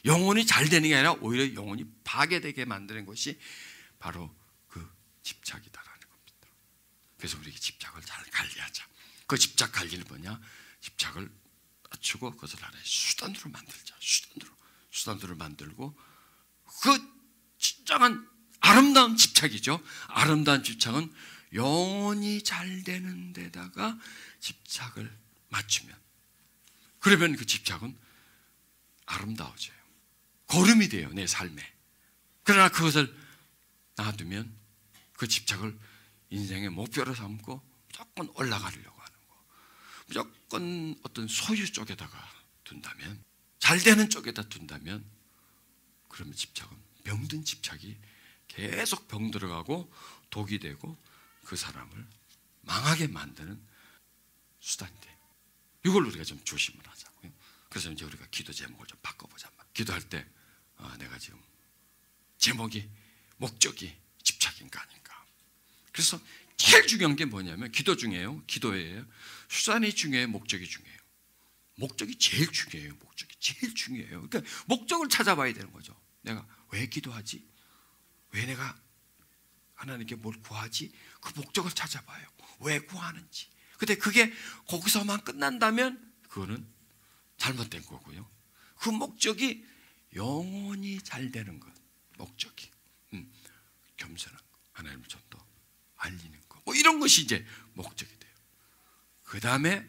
영혼이 잘 되는 게 아니라 오히려 영혼이 파괴되게 만드는 것이 바로 그 집착이다라는 겁니다. 그래서 우리에게 집착을 잘 관리하자. 그 집착 관리는 뭐냐? 집착을 낮추고 그것을 하나의 수단으로 만들자. 수단으로 만들고 그 진정한 아름다운 집착이죠. 아름다운 집착은 영혼이 잘 되는 데다가 집착을 맞추면, 그러면 그 집착은 아름다워져요. 거름이 돼요, 내 삶에. 그러나 그것을 놔두면 그 집착을 인생의 목표로 삼고 무조건 올라가려고 하는 거, 무조건 어떤 소유 쪽에다가 둔다면, 잘 되는 쪽에다 둔다면, 그러면 집착은 병든 집착이 계속 병들어가고 독이 되고 그 사람을 망하게 만드는 수단이 돼요. 이걸 우리가 좀 조심을 하자고요. 그래서 이제 우리가 기도 제목을 좀 바꿔보자. 기도할 때 내가 지금 제목이, 목적이 집착인가 아닌가. 그래서 제일 중요한 게 뭐냐면 기도 중에요. 기도예요. 수단이 중요해요, 목적이 중요해요. 목적이 제일 중요해요. 목적이 제일 중요해요. 그러니까 목적을 찾아봐야 되는 거죠. 내가 왜 기도하지? 왜 내가 하나님께 뭘 구하지? 그 목적을 찾아봐요. 왜 구하는지. 근데 그게 거기서만 끝난다면 그거는 잘못된 거고요. 그 목적이 영혼이 잘 되는 것, 목적이 겸손한 것, 하나님을 좀 더 알리는 것, 뭐 이런 것이 이제 목적이 돼요. 그 다음에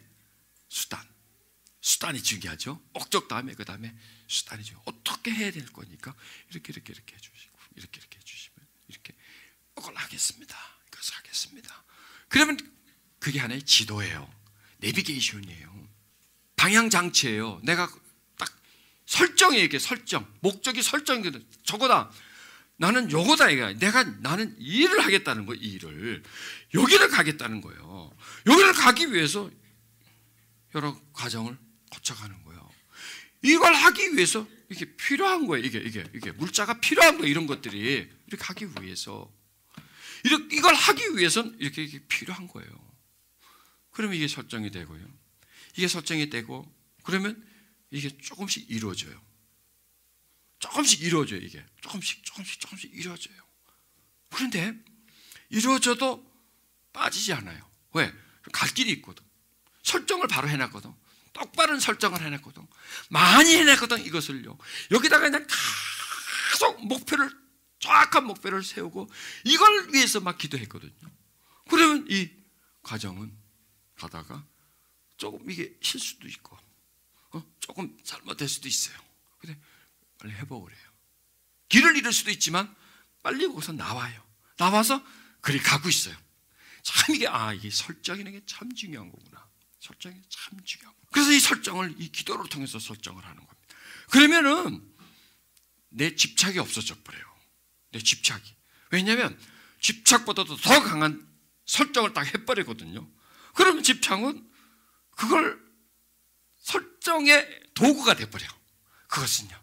수단이 중요하죠. 목적 다음에 그 다음에 수단이 중요해요. 어떻게 해야 될 거니까 이렇게 해주시고 이렇게 해주시면 이렇게 이걸 하겠습니다. 이것을 하겠습니다. 그러면 그게 하나의 지도예요. 내비게이션이에요. 방향 장치예요. 내가 딱 설정해, 이게 설정. 목적이 설정이거든. 저거다. 나는 요거다 이거. 나는 이 일을 하겠다는 거예요. 이 일을. 여기를 가겠다는 거예요. 여기를 가기 위해서 여러 과정을 거쳐가는 거예요. 이걸 하기 위해서 이게 필요한 거예요. 이게 물자가 필요한 거예요. 이런 것들이 이렇게 하기 위해서, 이걸 하기 위해서는 이렇게 필요한 거예요. 그러면 이게 설정이 되고요. 이게 설정이 되고 그러면 이게 조금씩 이루어져요. 이게 조금씩 이루어져요. 그런데 이루어져도 빠지지 않아요. 왜? 갈 길이 있거든. 설정을 바로 해놨거든. 똑바른 설정을 해놨거든. 많이 해놨거든. 이것을요. 여기다가 그냥 계속 정확한 목표를 세우고 이걸 위해서 막 기도했거든요. 그러면 이 과정은 가다가 조금 이게 실수도 있고 조금 잘못될 수도 있어요. 근데 빨리 회복을 해요. 길을 잃을 수도 있지만 빨리 거기서 나와서 그리 가고 있어요. 참 이게 설정이라는 게 참 중요한 거구나. 설정이 참 중요하고. 그래서 이 설정을 이 기도를 통해서 설정을 하는 겁니다. 그러면은 내 집착이 없어져 버려요. 내 집착이. 왜냐하면 집착보다도 더 강한 설정을 딱 해버리거든요. 그러면 집착은 그걸 설정의 도구가 돼버려. 그것은요,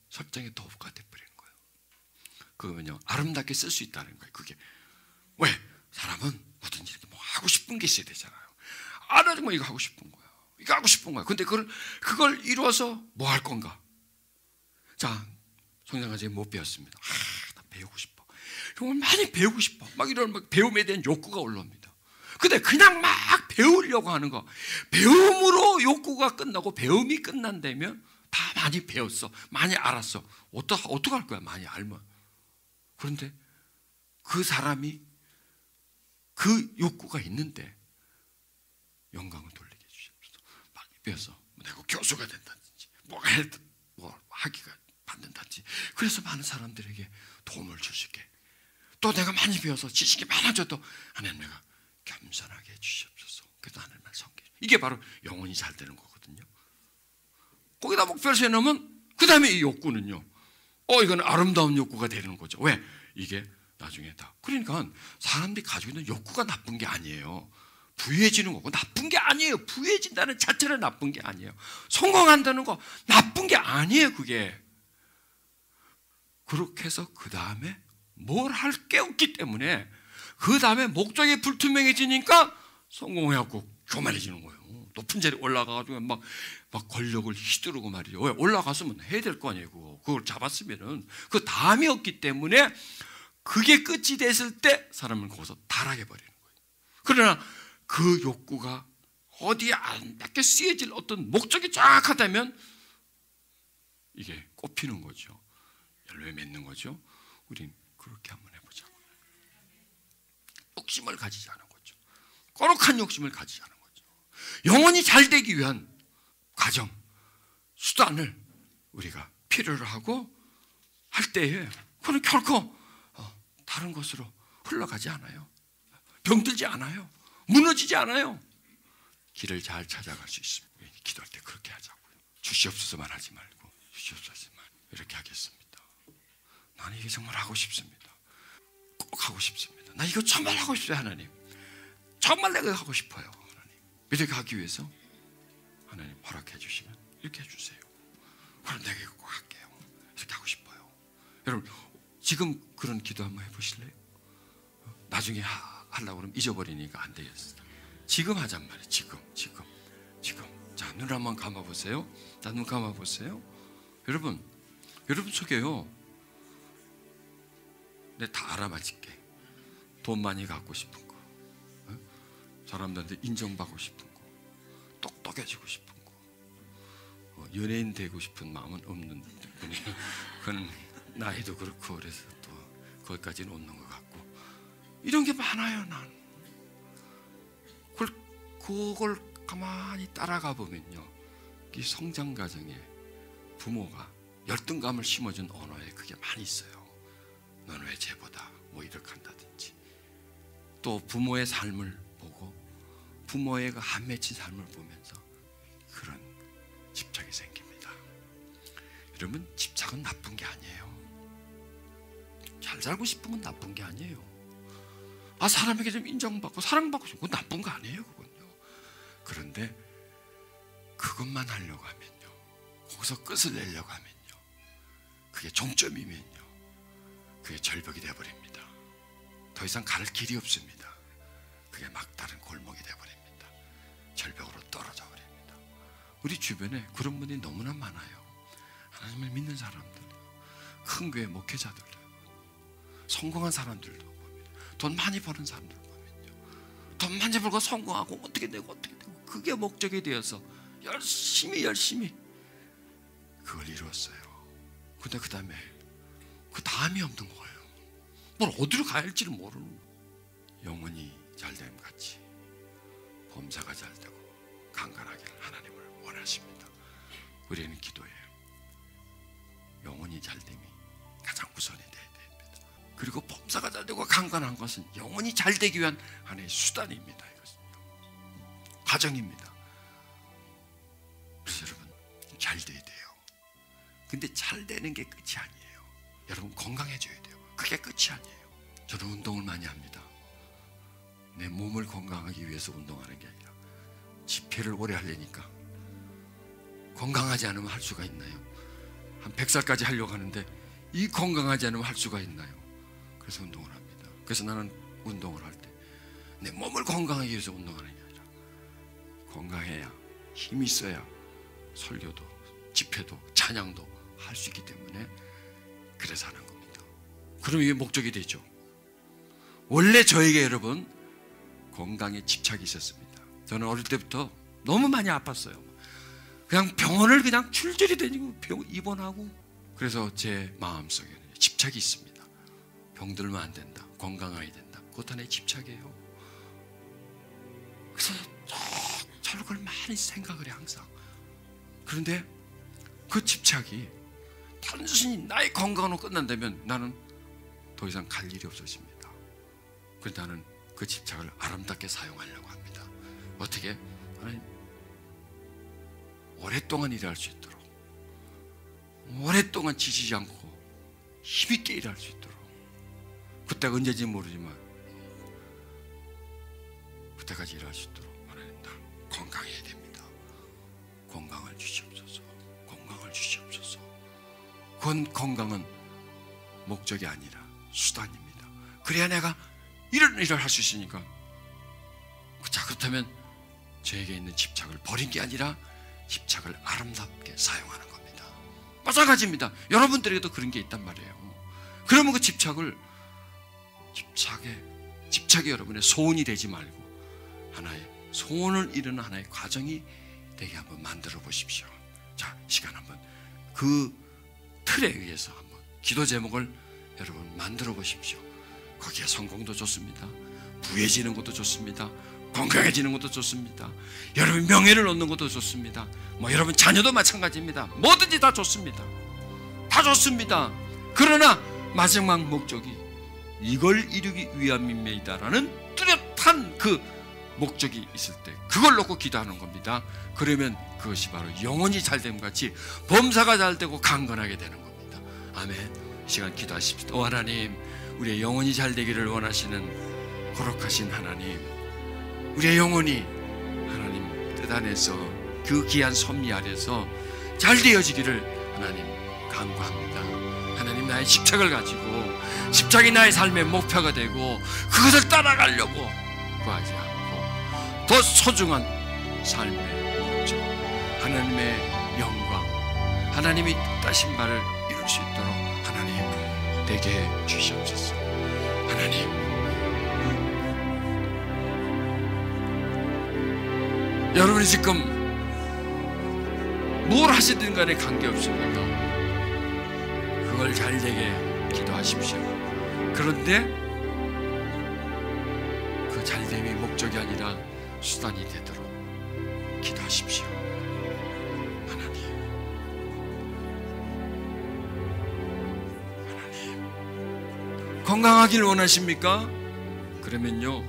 설정의 도구가 돼버리는 거예요. 그거는요, 아름답게 쓸 수 있다는 거예요. 그게 왜? 사람은 뭐든지 이렇게 뭐 하고 싶은 게 있어야 되잖아요. 정말 이거 하고 싶은 거야. 이거 하고 싶은 거야. 근데 그걸 이루어서 뭐 할 건가? 자, 성장과제 못 배웠습니다. 나 배우고 싶어. 정말 많이 배우고 싶어. 막 이런 배움에 대한 욕구가 올라옵니다. 근데 그냥 막 배우려고 하는 거, 배움으로 욕구가 끝나고 배움이 끝난다면 다 많이 배웠어, 많이 알았어. 어떡할 거야, 많이 알면. 그런데 그 사람이 그 욕구가 있는데 영광을 돌리게 해주십시오. 많이 배워서 내가 교수가 된다든지 뭐 하기가 받는다든지, 그래서 많은 사람들에게 도움을 줄 수 있게, 또 내가 많이 배워서 지식이 많아져도 하나님 내가 겸손하게 해주시옵소서. 그래도 하나님을 섬기죠. 이게 바로 영혼이 잘 되는 거거든요. 거기다 목표를 세우면 그 다음에 이 욕구는요, 이건 아름다운 욕구가 되는 거죠. 왜? 이게 나중에 다. 그러니까 사람들이 가지고 있는 욕구가 나쁜 게 아니에요. 부유해지는 거고 나쁜 게 아니에요. 부유해진다는 자체는 나쁜 게 아니에요. 성공한다는 거 나쁜 게 아니에요. 그게. 그렇게 해서 그 다음에 뭘 할 게 없기 때문에 그 다음에 목적이 불투명해지니까 성공해갖고 교만해지는 거예요. 높은 자리에 올라가가지고 막 권력을 휘두르고 말이죠. 왜? 올라갔으면 해야 될 거 아니에요. 그걸 잡았으면은 그 다음이 없기 때문에 그게 끝이 됐을 때 사람은 거기서 타락해 버리는 거예요. 그러나 그 욕구가 어디에 안 닿게 쓰여질 어떤 목적이 정확하다면 이게 꼽히는 거죠. 열매 맺는 거죠. 우린 그렇게 한번 해보자고요. 욕심을 가지지 않은 거죠. 거룩한 욕심을 가지지 않은 거죠. 영혼이 잘 되기 위한 과정, 수단을 우리가 필요로 하고 할 때에 그는 결코 다른 것으로 흘러가지 않아요. 병들지 않아요. 무너지지 않아요. 길을 잘 찾아갈 수 있습니다. 기도할 때 그렇게 하자고요. 주시옵소서만 하지 말고 주시옵소서만 이렇게 하겠습니다. 나는 이게 정말 하고 싶습니다. 꼭 하고 싶습니다. 나 이거 정말 하고 싶어요. 하나님. 정말 내가 하고 싶어요. 하나님. 이렇게 하기 위해서 하나님 허락해 주시면 이렇게 해주세요. 그럼 내가 이거 꼭 할게요. 이렇게 하고 싶어요. 여러분 지금 그런 기도 한번 해보실래요? 나중에 하려고 그러면 잊어버리니까 안 되겠어요. 지금 하잔 말이에요. 지금. 자, 눈 한번 감아보세요. 자, 눈 감아보세요. 여러분 속에요. 내가 다 알아맞힐게. 돈 많이 갖고 싶은 거, 사람들한테 인정받고 싶은 거, 똑똑해지고 싶은 거, 연예인 되고 싶은 마음은 없는 분이 그건 나이도 그렇고 그래서 또 거기까지는 없는 것 같고 이런 게 많아요. 난 그걸 가만히 따라가 보면요, 이 성장 과정에 부모가 열등감을 심어준 언어에 그게 많이 있어요. 너는 왜 쟤보다 뭐 이렇게 한다든지, 또 부모의 삶을 보고 부모의 그 한 맺힌 삶을 보면서 그런 집착이 생깁니다. 여러분 집착은 나쁜 게 아니에요. 잘 살고 싶은 건 나쁜 게 아니에요. 사람에게 좀 인정받고 사랑받고 싶은 건 나쁜 거 아니에요. 그건요. 그런데 그것만 하려고 하면요, 거기서 끝을 내려고 하면요, 그게 종점이면요, 그게 절벽이 되어버립니다. 더 이상 갈 길이 없습니다. 그게 막다른 골목이 되어버립니다. 절벽으로 떨어져 버립니다. 우리 주변에 그런 분이 너무나 많아요. 하나님을 믿는 사람들, 큰 교회 목회자들, 성공한 사람들도 보면, 돈 많이 버는 사람들 보면요, 돈 많이 벌고 성공하고 어떻게 되고 그게 목적이 되어서 열심히 그걸 이루었어요. 근데 그 다음이 없는 거예요. 뭘 어디로 가야 할지를 모르는 거예요. 영혼이 잘됨 같이 범사가 잘되고 강건하기를 하나님을 원하십니다. 우리는 기도해요. 영혼이 잘됨이 가장 우선이 돼야 됩니다. 그리고 범사가 잘되고 강건한 것은 영혼이 잘되기 위한 하나의 수단입니다. 이것은요, 과정입니다. 그래서 여러분 잘 돼야 돼요. 근데 잘 되는 게 끝이 아니에요. 여러분 건강해져야 돼요. 그게 끝이 아니에요. 저는 운동을 많이 합니다. 내 몸을 건강하기 위해서 운동하는 게 아니라 집회를 오래 하려니까. 건강하지 않으면 할 수가 있나요? 한 100살까지 하려고 하는데 이 건강하지 않으면 할 수가 있나요? 그래서 운동을 합니다. 그래서 나는 운동을 할 때 내 몸을 건강하기 위해서 운동하는 게 아니라 건강해야, 힘이 있어야 설교도 집회도 찬양도 할 수 있기 때문에 그래서 하는 겁니다. 그럼 이게 목적이 되죠. 원래 저에게 여러분 건강에 집착이 있었습니다. 저는 어릴 때부터 너무 많이 아팠어요. 그냥 병원을 그냥 출줄이 다니고 병원 입원하고, 그래서 제 마음속에는 집착이 있습니다. 병들면 안 된다, 건강해야 된다. 그것 하나의 집착이에요. 그래서 저를 그걸 많이 생각을 해 항상. 그런데 그 집착이 단순히 나의 건강으로 끝난다면 나는 더 이상 갈 일이 없어집니다. 그래서 나는 그 집착을 아름답게 사용하려고 합니다. 어떻게? 하나님, 오랫동안 일할 수 있도록, 오랫동안 지치지 않고 힘있게 일할 수 있도록, 그때가 언제인지 모르지만 그때까지 일할 수 있도록 하나님 다 건강해야 됩니다. 건강을 주시옵소서. 건강을 주시옵소서. 그건 건강은 목적이 아니라 수단입니다. 그래야 내가 이런 일을 할 수 있으니까. 자, 그렇다면 저에게 있는 집착을 버린 게 아니라 집착을 아름답게 사용하는 겁니다. 마찬가지입니다. 여러분들에게도 그런 게 있단 말이에요. 그러면 그 집착이 여러분의 소원이 되지 말고 하나의 소원을 이루는 하나의 과정이 되게 한번 만들어 보십시오. 자, 시간 한번 그 틀에 의해서 한번 기도 제목을 여러분 만들어 보십시오. 거기에 성공도 좋습니다. 부해지는 것도 좋습니다. 건강해지는 것도 좋습니다. 여러분 명예를 얻는 것도 좋습니다. 여러분 자녀도 마찬가지입니다. 뭐든지 다 좋습니다. 다 좋습니다. 그러나 마지막 목적이 이걸 이루기 위함입니다라는 뚜렷한 그 목적이 있을 때 그걸 놓고 기도하는 겁니다. 그러면 그것이 바로 영혼이 잘됨 같이 범사가 잘되고 강건하게 되는 겁니다. 아멘. 이 시간 기도하십시다. 하나님, 우리의 영혼이 잘되기를 원하시는 거룩하신 하나님, 우리의 영혼이 하나님 뜻 안에서 그 귀한 섭리 아래서 잘 되어지기를 하나님 간구합니다. 하나님, 나의 집착을 가지고 집착이 나의 삶의 목표가 되고 그것을 따라가려고 구하지 않고 더 소중한 삶의 목적, 하나님의 영광, 하나님이 뜻하신 바를 이룰 수 있도록 하나님 되게 해 주시옵소서. 하나님, 여러분이 지금 뭘 하시든 간에 관계없습니다. 그걸 잘 되게 기도하십시오. 그런데 그 잘됨이 목적이 아니라 수단이 되도록 기도하십시오. 하나님, 건강하길 원하십니까? 그러면요,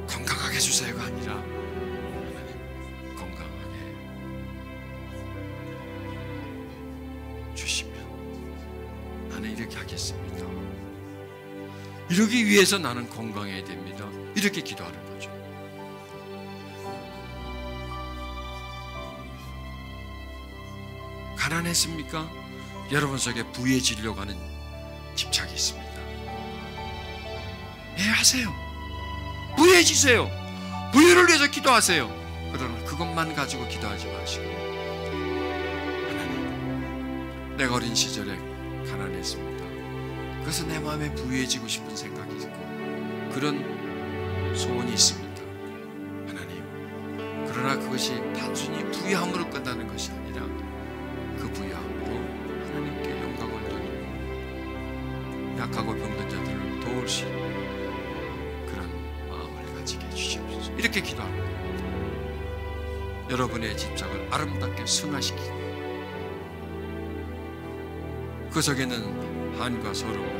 건강하게 해주세요가 아니라 하나님 건강하게 주시면 나는 이렇게 하겠습니다. 이러기 위해서 나는 건강해야 됩니다. 이렇게 기도하는 거죠. 가난했습니까? 여러분 속에 부해지려고 하는 집착이 있습니다. 예, 하세요. 부해지세요. 부유를 위해서 기도하세요. 그러나 그것만 가지고 기도하지 마시고, 하나님, 내가 어린 시절에 가난했습니다. 그래서 내 마음에 부유해지고 싶은 생각이 있고 그런 소원이 있습니다. 하나님, 그러나 그것이 단순히 부유함으로 끝나는 것이 아니라 그 부유함으로 하나님께 영광을 돌리고 약하고 병든 자들을 도울 수 있는 그런 마음을 가지게 해주시옵소서. 이렇게 기도하는 겁니다. 여러분의 집착을 아름답게 승화시키고 그 속에는 한과 서러움,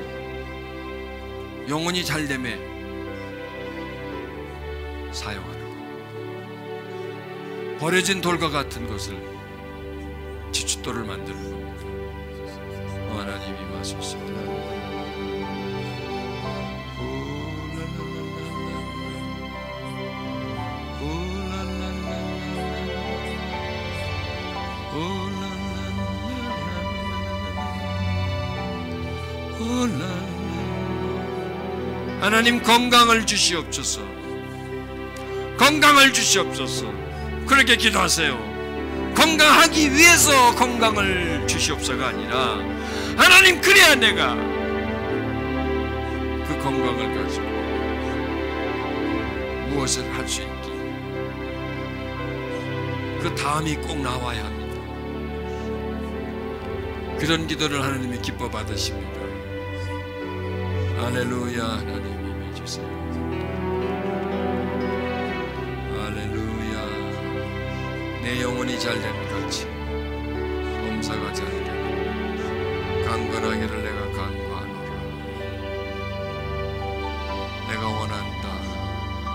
영혼이 잘됨에 사용하는 것, 버려진 돌과 같은 것을 지춧돌을 만드는 겁니다. 하나님이 마소서. 하나님, 건강을 주시옵소서. 건강을 주시옵소서. 그렇게 기도하세요. 건강하기 위해서 건강을 주시옵소서가 아니라 하나님, 그래야 내가 그 건강을 가지고 무엇을 할 수 있기, 그 다음이 꼭 나와야 합니다. 그런 기도를 하나님이 기뻐 받으십니다. 할렐루야. 하나님 임해주세요. 할렐루야. 내 영혼이 잘된 같이 범사가 잘되고 강건하기를 내가 간구하노라. 내가 원한다.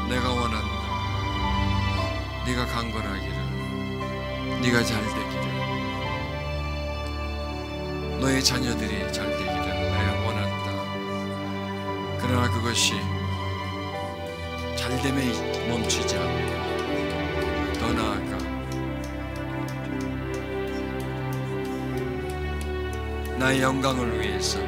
내가 원한다. 네가 강건하기를, 네가 잘되기를, 너의 자녀들이 잘되기를 그러나 그것이 잘됨에 멈추지 않고 더 나아가 나의 영광을 위해서